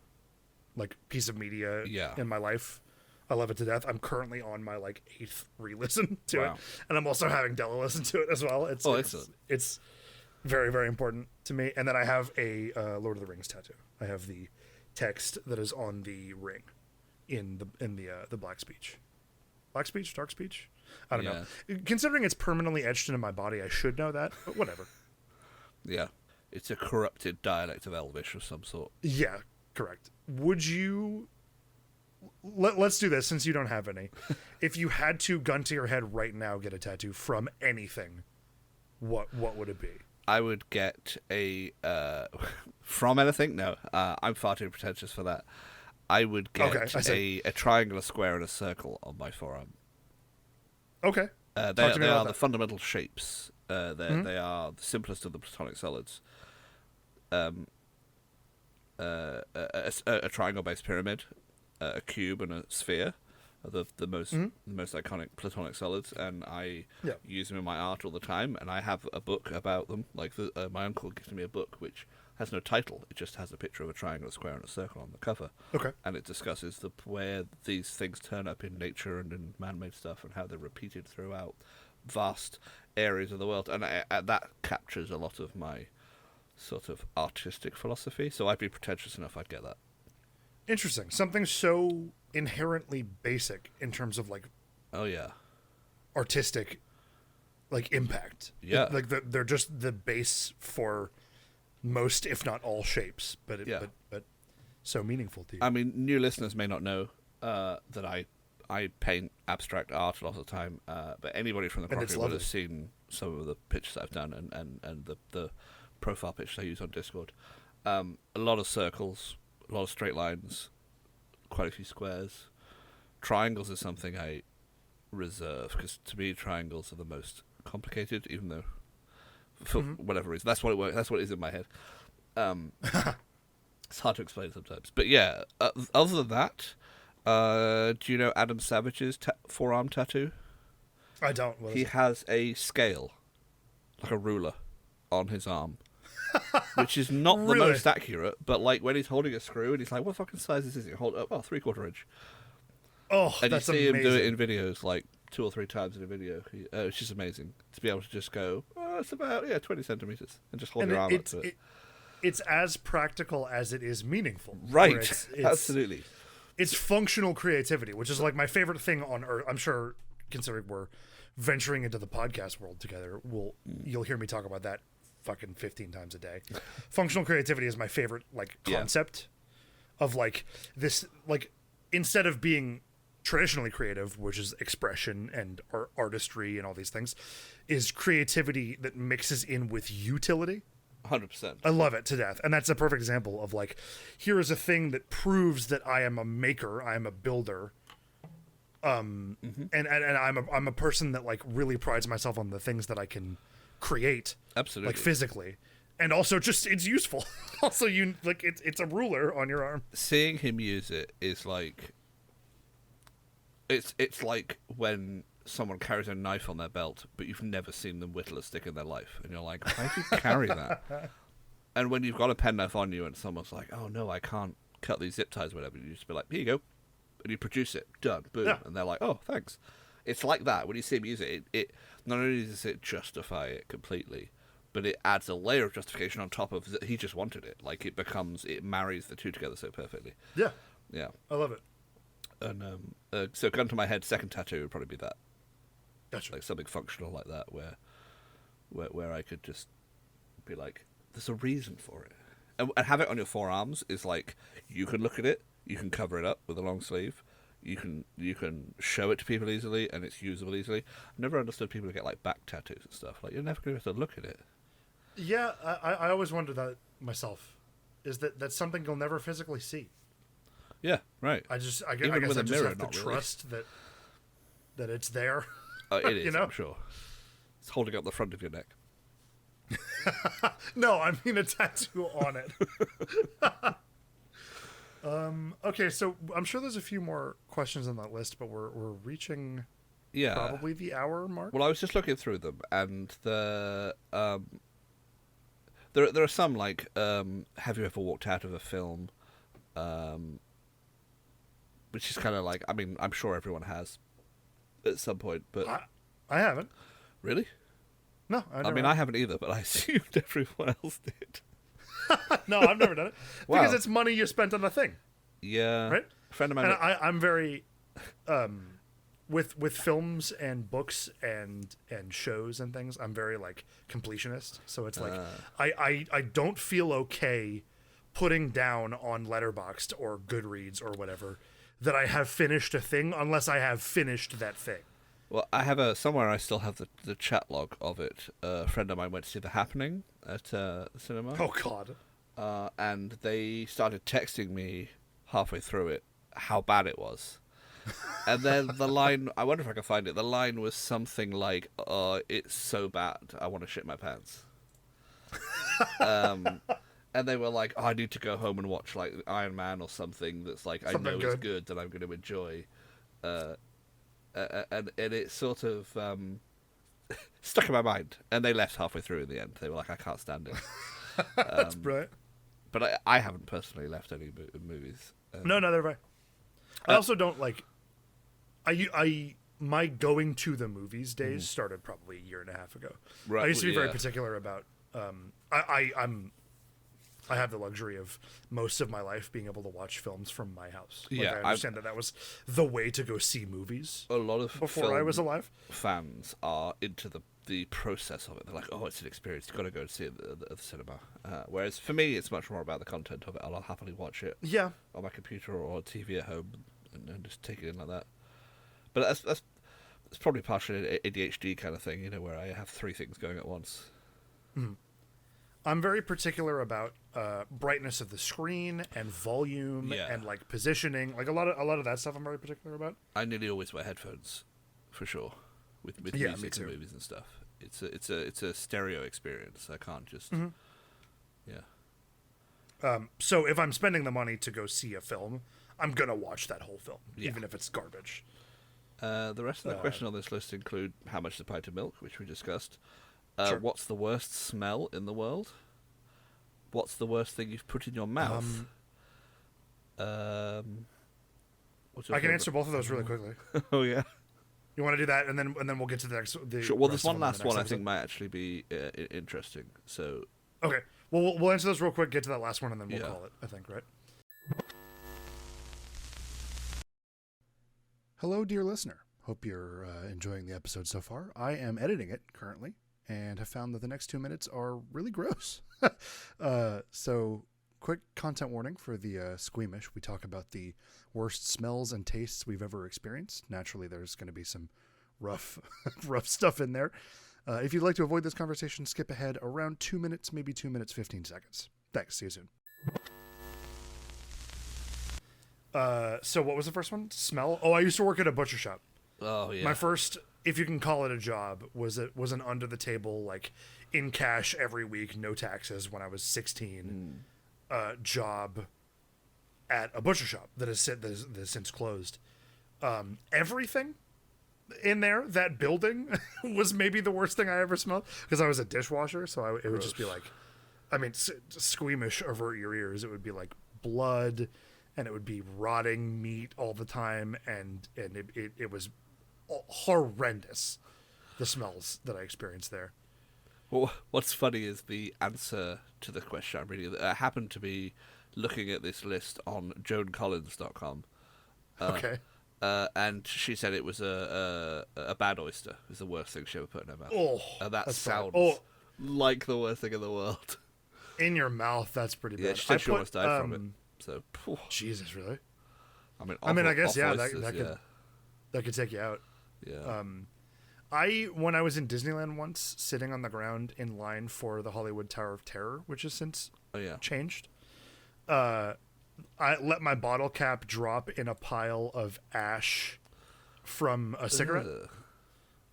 S2: piece of media in my life. I love it to death. I'm currently on my 8th re-listen to it, and I'm also having Della listen to it as well.
S1: Excellent.
S2: It's very, very important to me. And then I have a Lord of the Rings tattoo. I have the text that is on the ring in the Black Speech. Black Speech? Dark Speech? I don't know. Considering it's permanently etched into my body, I should know that, but whatever.
S1: Yeah. It's a corrupted dialect of Elvish of some sort.
S2: Yeah, correct. Would you... Let's do this, since you don't have any. If you had to, gun to your head right now, get a tattoo from anything, what would it be?
S1: I would get a... from anything? No. I'm far too pretentious for that. I would get a triangle, a square, and a circle on my forearm.
S2: Okay.
S1: They are the fundamental shapes. They are the simplest of the platonic solids. A triangle-based pyramid, a cube, and a sphere are the most iconic platonic solids, and I use them in my art all the time. And I have a book about them. My uncle gives me a book which has no title. It just has a picture of a triangle, a square, and a circle on the cover. Okay. And it discusses where these things turn up in nature and in man-made stuff, and how they're repeated throughout vast areas of the world. And that captures a lot of my sort of artistic philosophy. So I'd be pretentious enough I'd get that.
S2: Interesting. Something so inherently basic in terms of artistic impact.
S1: Yeah.
S2: They're just the base for most, if not all, shapes, but so meaningful to you.
S1: I mean, new listeners may not know that I paint abstract art a lot of the time, but anybody from the crockery would have seen some of the pictures I've done and the profile pictures I use on Discord. A lot of circles, a lot of straight lines, quite a few squares. Triangles is something I reserve, because to me triangles are the most complicated, even though for whatever reason that's what it is in my head. It's hard to explain sometimes, but yeah. Other than that, do you know Adam Savage's forearm tattoo?
S2: I don't.
S1: He has a scale, like a ruler, on his arm, which is not the most accurate. But when he's holding a screw, and he's like, "What fucking size is this?" He hold up, 3/4 inch.
S2: Oh,
S1: and
S2: that's
S1: you see
S2: amazing.
S1: him do it in videos 2 or 3 times in a video. It's just amazing to be able to just go, it's about 20 centimeters, and just hold your arm up to it.
S2: It's as practical as it is meaningful.
S1: Right, absolutely.
S2: It's functional creativity, which is my favorite thing on earth. I'm sure, considering we're venturing into the podcast world together, you'll hear me talk about that fucking 15 times a day. Functional creativity is my favorite like concept of like this, like instead of being traditionally creative, which is expression and artistry and all these things, is creativity that mixes in with utility.
S1: 100%.
S2: I love it to death. And that's a perfect example of like, here is a thing that proves that I am a maker, I am a builder. And I'm a person that like really prides myself on the things that I can create.
S1: Absolutely.
S2: Like physically. And also just it's useful. Also you like it's a ruler on your arm.
S1: Seeing him use it is like it's like when someone carries a knife on their belt, but you've never seen them whittle a stick in their life, and you're like, why do you carry that? And when you've got a penknife on you, and someone's like, oh no, I can't cut these zip ties, or whatever, you just be like, here you go, and you produce it, done, boom, and they're like, oh, thanks. It's like that when you see him use it. It not only does it justify it completely, but it adds a layer of justification on top of that he just wanted it. Like it marries the two together so perfectly.
S2: Yeah,
S1: yeah,
S2: I love it.
S1: And so gun to my head, second tattoo would probably be that.
S2: Gotcha.
S1: Like something functional like that, where I could just be like, there's a reason for it, and have it on your forearms is like you can look at it, you can cover it up with a long sleeve, you can show it to people easily, and it's usable easily. I've never understood people who get like back tattoos and stuff. Like you're never going to have to look at it.
S2: Yeah, I always wondered that myself. Is that's something you'll never physically see?
S1: Yeah, right.
S2: I guess I
S1: mirror,
S2: just have to trust that it's there.
S1: Oh, it is,
S2: you know?
S1: I'm sure. It's holding up the front of your neck.
S2: No, I mean a tattoo on it. Okay, so I'm sure there's a few more questions on that list, but we're reaching probably the hour mark.
S1: Well, I was just looking through them, and there are some like have you ever walked out of a film, which is kind of like, I mean, I'm sure everyone has at some point, but
S2: I haven't.
S1: Really?
S2: No,
S1: I mean, I haven't either, but I assumed everyone else did.
S2: No, I've never done it because it's money you spent on a thing.
S1: Yeah,
S2: right.
S1: A friend of mine.
S2: And I'm very with films and books and shows and things. I'm very like completionist. So it's like I don't feel okay putting down on Letterboxd or Goodreads or whatever that I have finished a thing unless I have finished that thing.
S1: Well, I have somewhere I still have the chat log of it. A friend of mine went to see The Happening at the cinema.
S2: Oh, God.
S1: And they started texting me halfway through it how bad it was. And then the line, I wonder if I can find it, the line was something like, it's so bad, I want to shit my pants. And they were like, I need to go home and watch like Iron Man or something that's like, I know is good that I'm going to enjoy. And it sort of stuck in my mind. And they left halfway through in the end. They were like, I can't stand it.
S2: That's brilliant.
S1: But I haven't personally left any movies.
S2: No, neither have I. I also don't like... My going to the movies days started probably a year and a half ago. Right. I used to be very particular about... I have the luxury of most of my life being able to watch films from my house. Like, I understand that was the way to go see movies.
S1: A lot of
S2: before I was alive,
S1: fans are into the process of it. They're like, oh, it's an experience. You've got to go and see it at the cinema. Whereas for me, it's much more about the content of it. I'll happily watch it on my computer or on TV at home and just take it in like that. But that's probably partially an ADHD kind of thing, you know, where I have three things going at once.
S2: Mm. I'm very particular about brightness of the screen and volume and like positioning. Like a lot of that stuff I'm very particular about. I
S1: nearly always wear headphones, for sure, with music and movies and stuff. It's a stereo experience. I can't just
S2: So if I'm spending the money to go see a film, I'm gonna watch that whole film, even if it's garbage.
S1: The rest of the questions on this list include how much is a pint of milk, which we discussed.
S2: Sure.
S1: What's the worst smell in the world? What's the worst thing you've put in your mouth?
S2: I can answer both of those really quickly.
S1: Oh yeah.
S2: You want to do that, and then we'll get to the next.
S1: Sure. Well, there's one last one I think might actually be interesting. So.
S2: Okay. Well, we'll answer those real quick. Get to that last one, and then we'll call it. I think, right? Hello, dear listener. Hope you're enjoying the episode so far. I am editing it currently, and have found that the next 2 minutes are really gross. So quick content warning for the squeamish. We talk about the worst smells and tastes we've ever experienced. Naturally, there's going to be some rough stuff in there. If you'd like to avoid this conversation, skip ahead around 2 minutes, maybe 2 minutes, 15 seconds. Thanks. See you soon. So what was the first one? Smell? Oh, I used to work at a butcher shop.
S1: Oh, yeah.
S2: My first, if you can call it a job, was an under the table, like in cash every week, no taxes when I was 16, job at a butcher shop that has since closed. Everything in there, that building, was maybe the worst thing I ever smelled, because I was a dishwasher, so it would just be like, I mean, squeamish, avert your ears. It would be like blood, and it would be rotting meat all the time, and it was horrendous, the smells that I experienced there.
S1: Well, what's funny is the answer to the question I'm reading. I happened to be looking at this list on joancollins.com.
S2: Okay.
S1: And she said it was a bad oyster. It was the worst thing she ever put in her mouth.
S2: Oh,
S1: that sounds like the worst thing in the world.
S2: In your mouth, that's pretty bad.
S1: Yeah, she said she almost died from it. So,
S2: Jesus, really?
S1: I mean,
S2: I guess, yeah,
S1: oysters,
S2: that could take you out.
S1: Yeah.
S2: When I was in Disneyland once, sitting on the ground in line for the Hollywood Tower of Terror, which has since changed, I let my bottle cap drop in a pile of ash from a cigarette,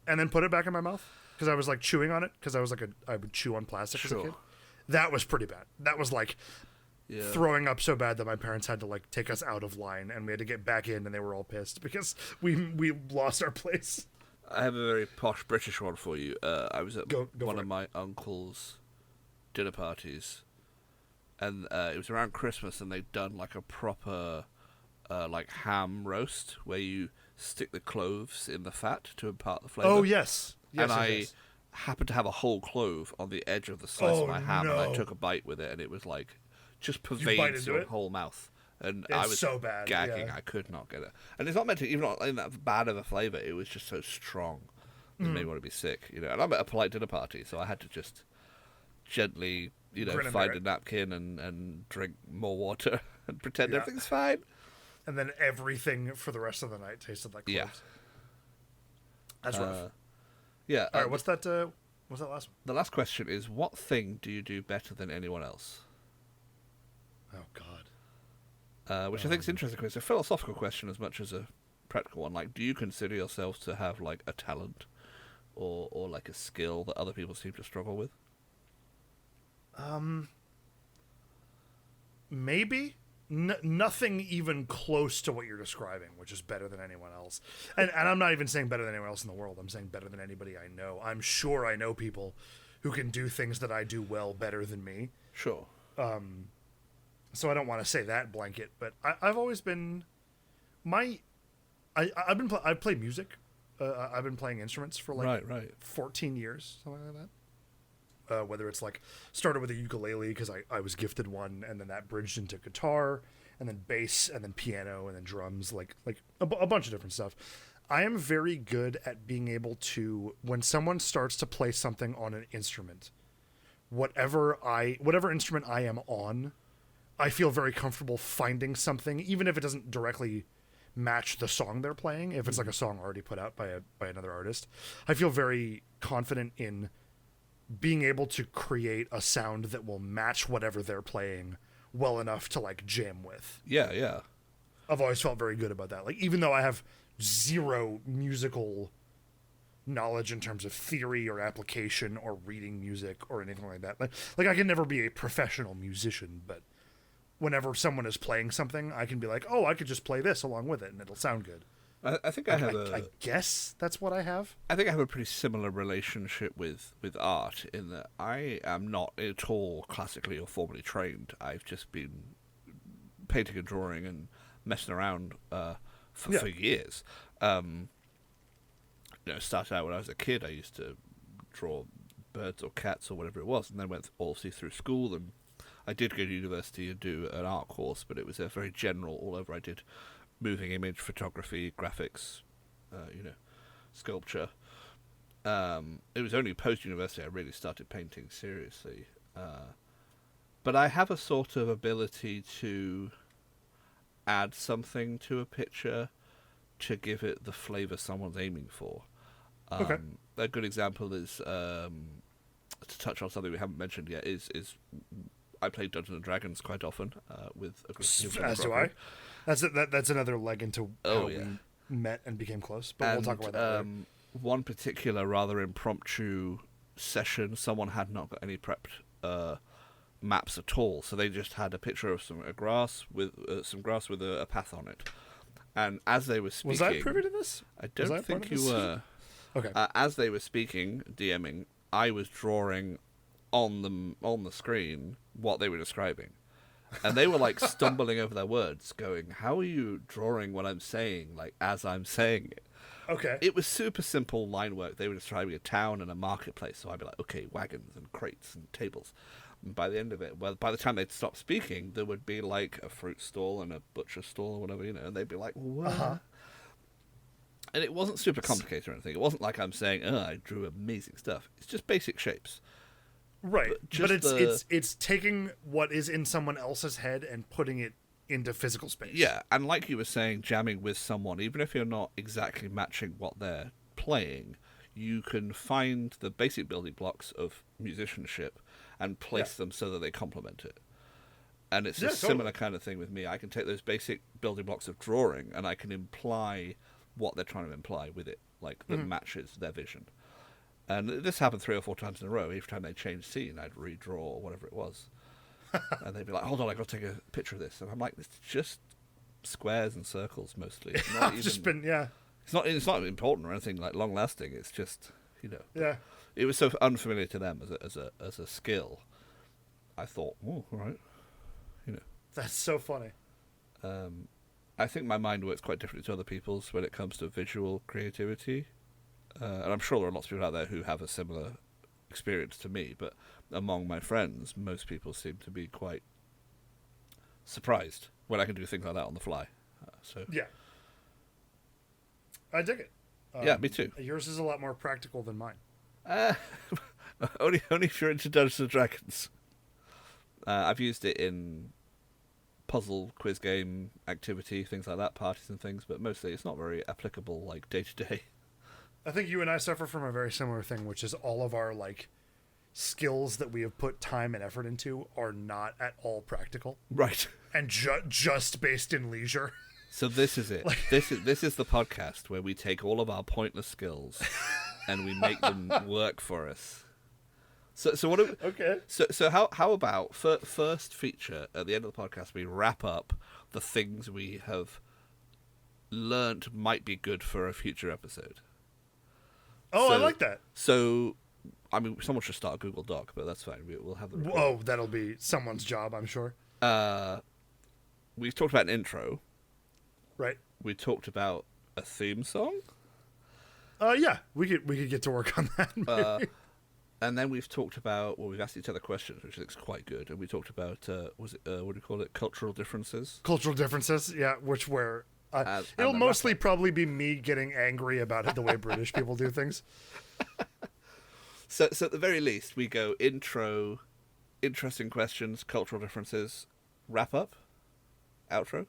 S2: and then put it back in my mouth because I was like chewing on it, because I would chew on plastic as a kid. That was pretty bad. That was like throwing up so bad that my parents had to like take us out of line, and we had to get back in, and they were all pissed because we lost our place.
S1: I have a very posh British one for you. I was at one of my uncle's dinner parties, and it was around Christmas, and they'd done like a proper like ham roast where you stick the cloves in the fat to impart the flavour.
S2: Oh, yes.
S1: And I happened to have a whole clove on the edge of the slice of my ham, and I took a bite with it, and it was like just pervades your whole mouth. And I was
S2: so bad,
S1: gagging. Yeah. I could not get it. And it's not meant to, even not in that bad of a flavour, it was just so strong. It made me want to be sick, you know. And I'm at a polite dinner party, so I had to just gently, find a napkin and drink more water and pretend everything's fine.
S2: And then everything for the rest of the night tasted like cloves.
S1: Yeah.
S2: That's rough.
S1: Yeah.
S2: All right, what's that last one?
S1: The last question is, what thing do you do better than anyone else?
S2: Oh, God.
S1: Which I think is interesting, because it's a philosophical question as much as a practical one. Like, do you consider yourself to have like a talent or like a skill that other people seem to struggle with?
S2: Maybe. Nothing even close to what you're describing, which is better than anyone else. And I'm not even saying better than anyone else in the world. I'm saying better than anybody I know. I'm sure I know people who can do things that I do well better than me.
S1: Sure.
S2: So I don't want to say that blanket, but I've always been I've played music. I've been playing instruments for like 14 years, something like that. Whether it's like started with a ukulele because I was gifted one, and then that bridged into guitar, and then bass, and then piano, and then drums, like a bunch of different stuff. I am very good at being able to, when someone starts to play something on an instrument, whatever instrument I am on, I feel very comfortable finding something, even if it doesn't directly match the song they're playing. If it's like a song already put out by another artist, I feel very confident in being able to create a sound that will match whatever they're playing well enough to like jam with.
S1: Yeah.
S2: I've always felt very good about that. Like, even though I have zero musical knowledge in terms of theory or application or reading music or anything like that. Like I can never be a professional musician, but whenever someone is playing something, I can be like, oh, I could just play this along with it and it'll sound good.
S1: I think I
S2: guess that's what I have.
S1: I think I have a pretty similar relationship with art, in that I am not at all classically or formally trained. I've just been painting and drawing and messing around for years. Started out when I was a kid. I used to draw birds or cats or whatever it was, and then went obviously through school, and I did go to university and do an art course, but it was a very general all over. I did moving image photography, graphics, sculpture, It was only post-university I really started painting seriously. But I have a sort of ability to add something to a picture to give it the flavour someone's aiming for.
S2: Okay.
S1: A good example is, to touch on something we haven't mentioned yet, is I play Dungeons and Dragons quite often with a group of people.
S2: As do I. That's another leg into how we met and became close. But we'll talk about that later.
S1: One particular rather impromptu session, someone had not got any prepped maps at all, so they just had a picture of some grass with a path on it. And as they were speaking,
S2: was I privy to this?
S1: I don't think you were.
S2: Okay.
S1: As they were speaking, DMing, I was drawing on the screen what they were describing, and they were like stumbling over their words, going, "How are you drawing what I'm saying? Like as I'm saying it."
S2: Okay.
S1: It was super simple line work. They were describing a town and a marketplace, so I'd be like, "Okay, wagons and crates and tables." And by the end of it, well, by the time they'd stop speaking, there would be like a fruit stall and a butcher stall or whatever, and they'd be like, "What?" Uh-huh. And it wasn't super complicated or anything. It wasn't like I'm saying, "Oh, I drew amazing stuff." It's just basic shapes.
S2: Right, but it's taking what is in someone else's head and putting it into physical space.
S1: Yeah, and like you were saying, jamming with someone, even if you're not exactly matching what they're playing, you can find the basic building blocks of musicianship and place them so that they complement it. And it's a similar kind of thing with me. I can take those basic building blocks of drawing and I can imply what they're trying to imply with it, like that matches their vision. And this happened 3 or 4 times in a row. Every time they changed scene, I'd redraw or whatever it was. And they'd be like, "Hold on, I got to take a picture of this." And I'm like, "It's just squares and circles mostly. It's not even,
S2: just been
S1: It's not important or anything like long lasting. It's just
S2: Yeah.
S1: It was so unfamiliar to them as a skill. I thought, "Oh, all right."
S2: That's so funny.
S1: I think my mind works quite differently to other people's when it comes to visual creativity. And I'm sure there are lots of people out there who have a similar experience to me, but among my friends, most people seem to be quite surprised when I can do things like that on the fly.
S2: Yeah. I dig it.
S1: Yeah, me too.
S2: Yours is a lot more practical than mine.
S1: Only if you're into Dungeons and Dragons. I've used it in puzzle, quiz game, activity, things like that, parties and things, but mostly it's not very applicable like day to day.
S2: I think you and I suffer from a very similar thing, which is all of our skills that we have put time and effort into are not at all practical.
S1: Right.
S2: And just based in leisure.
S1: So this is it. This is the podcast where we take all of our pointless skills and we make them work for us. So what?
S2: Okay.
S1: So how about first feature at the end of the podcast we wrap up the things we have learnt might be good for a future episode.
S2: Oh, I like that.
S1: So, I mean, someone should start a Google Doc, but that's fine. We'll have the recording.
S2: Oh, that'll be someone's job, I'm sure.
S1: We've talked about an intro.
S2: Right.
S1: We talked about a theme song.
S2: Yeah, we could get to work on that.
S1: And then we've talked about, we've asked each other questions, which looks quite good. And we talked about, what do you call it? Cultural differences.
S2: Cultural differences, yeah, it'll mostly probably be me getting angry about the way British people do things.
S1: So at the very least, we go intro, interesting questions, cultural differences, wrap up, outro.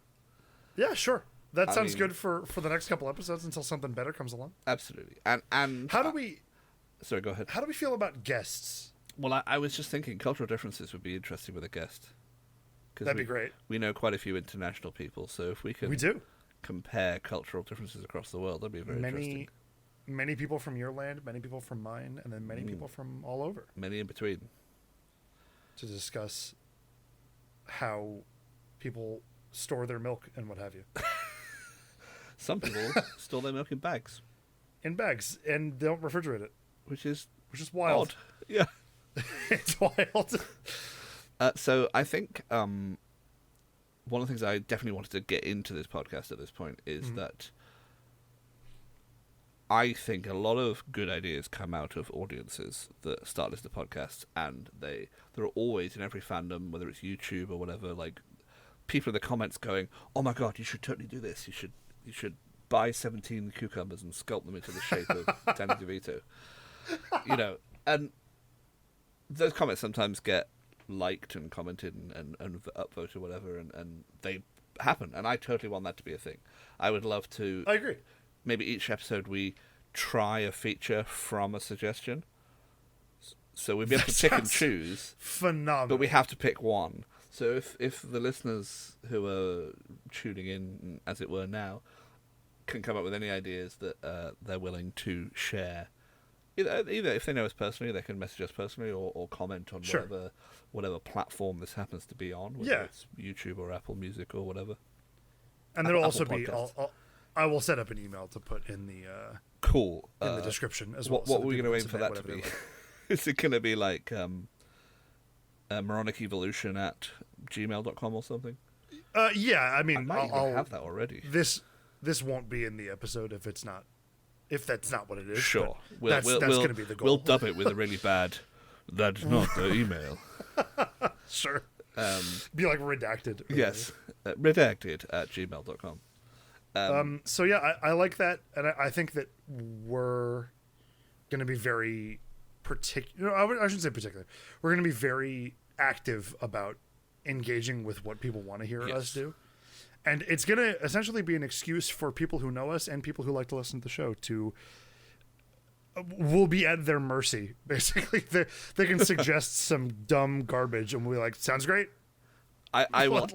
S2: Yeah, sure. That sounds good for the next couple episodes until something better comes along.
S1: Absolutely. And
S2: how do we?
S1: Sorry, go ahead.
S2: How do we feel about guests?
S1: Well, I was just thinking cultural differences would be interesting with a guest.
S2: That'd be great.
S1: We know quite a few international people, so if we can compare cultural differences across the world, that'd be very interesting.
S2: Many people from your land, many people from mine, and then many people from all over.
S1: Many in between.
S2: To discuss how people store their milk and what have you.
S1: Some people store their milk in bags.
S2: In bags, and they don't refrigerate it.
S1: Which is
S2: wild.
S1: Odd. Yeah.
S2: It's wild.
S1: So I think one of the things I definitely wanted to get into this podcast at this point is that I think a lot of good ideas come out of audiences that start listening to podcasts, and there are always in every fandom, whether it's YouTube or whatever, like people in the comments going, "Oh my god, you should totally do this. You should buy 17 cucumbers and sculpt them into the shape of Danny DeVito." you know, and those comments sometimes get liked and commented and upvoted or whatever, and they happen, and I totally want that to be a thing. I would love to.
S2: I agree.
S1: Maybe each episode we try a feature from a suggestion. So we'd be able to pick and choose.
S2: Phenomenal.
S1: But we have to pick one. So if the listeners who are tuning in, as it were now, can come up with any ideas that they're willing to share, either if they know us personally, they can message us personally, or comment on whatever platform this happens to be on, whether it's YouTube or Apple Music or whatever.
S2: And there'll also be... I will set up an email to put in the...
S1: Cool.
S2: In the description as well.
S1: What are we going to aim for that to be? Is it going to be like moronicevolution@gmail.com or something?
S2: Yeah, I mean...
S1: I might even have that already.
S2: This won't be in the episode if that's not what it is.
S1: Sure.
S2: That's going to be the goal.
S1: We'll dub it with a really bad... That's not the email.
S2: Sure. Be like redacted.
S1: Yes. Redacted@gmail.com.
S2: So yeah, I like that, and I think that we're going to be very particular. I shouldn't say particular. We're going to be very active about engaging with what people want to hear us do, and it's going to essentially be an excuse for people who know us and people who like to listen to the show to. We'll be at their mercy, basically. They can suggest some dumb garbage, and we'll be like, "Sounds great."
S1: I will.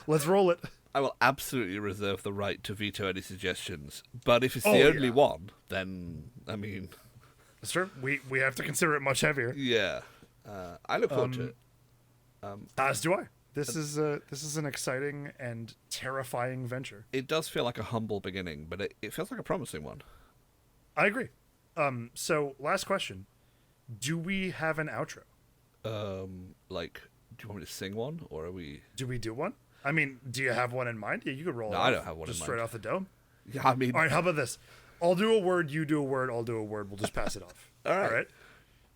S2: Let's roll it.
S1: I will absolutely reserve the right to veto any suggestions, but if it's the only one, then I mean,
S2: that's true. We have to consider it much heavier.
S1: Yeah, I look forward to it.
S2: As do I. This is an exciting and terrifying venture.
S1: It does feel like a humble beginning, but it feels like a promising one.
S2: I agree. So last question: do we have an outro?
S1: Like, do you want me to sing one, or are we?
S2: Do we do one? I mean, do you have one in mind? Yeah, you could roll it.
S1: No, I don't have one
S2: just
S1: in
S2: straight
S1: mind.
S2: off the dome.
S1: Yeah, I mean...
S2: All right, how about this? I'll do a word, you do a word, I'll do a word. We'll just pass it off.
S1: All right.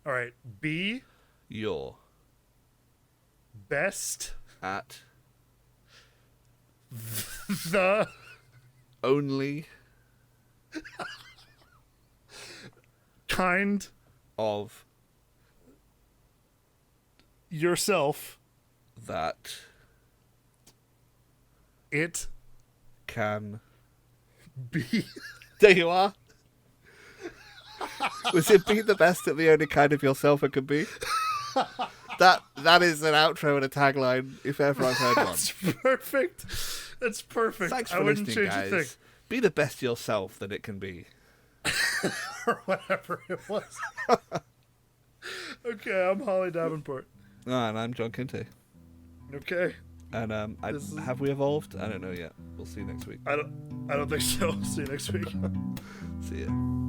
S2: All right. Be...
S1: your...
S2: best...
S1: at...
S2: the...
S1: only...
S2: kind...
S1: of...
S2: yourself...
S1: that...
S2: it...
S1: can...
S2: be...
S1: There you are. Was it be the best at the only kind of yourself it could be? That is an outro and a tagline, if ever I've heard one.
S2: That's perfect. That's perfect.
S1: Thanks for
S2: I wouldn't
S1: listening,
S2: change a
S1: guys.
S2: thing.
S1: Be the best yourself that it can be.
S2: Or whatever it was. Okay, I'm Holly Davenport.
S1: Oh, and I'm John Kinte.
S2: Okay.
S1: And have we evolved? I don't know yet. We'll see you next week.
S2: I don't think so. See you next week.
S1: See ya.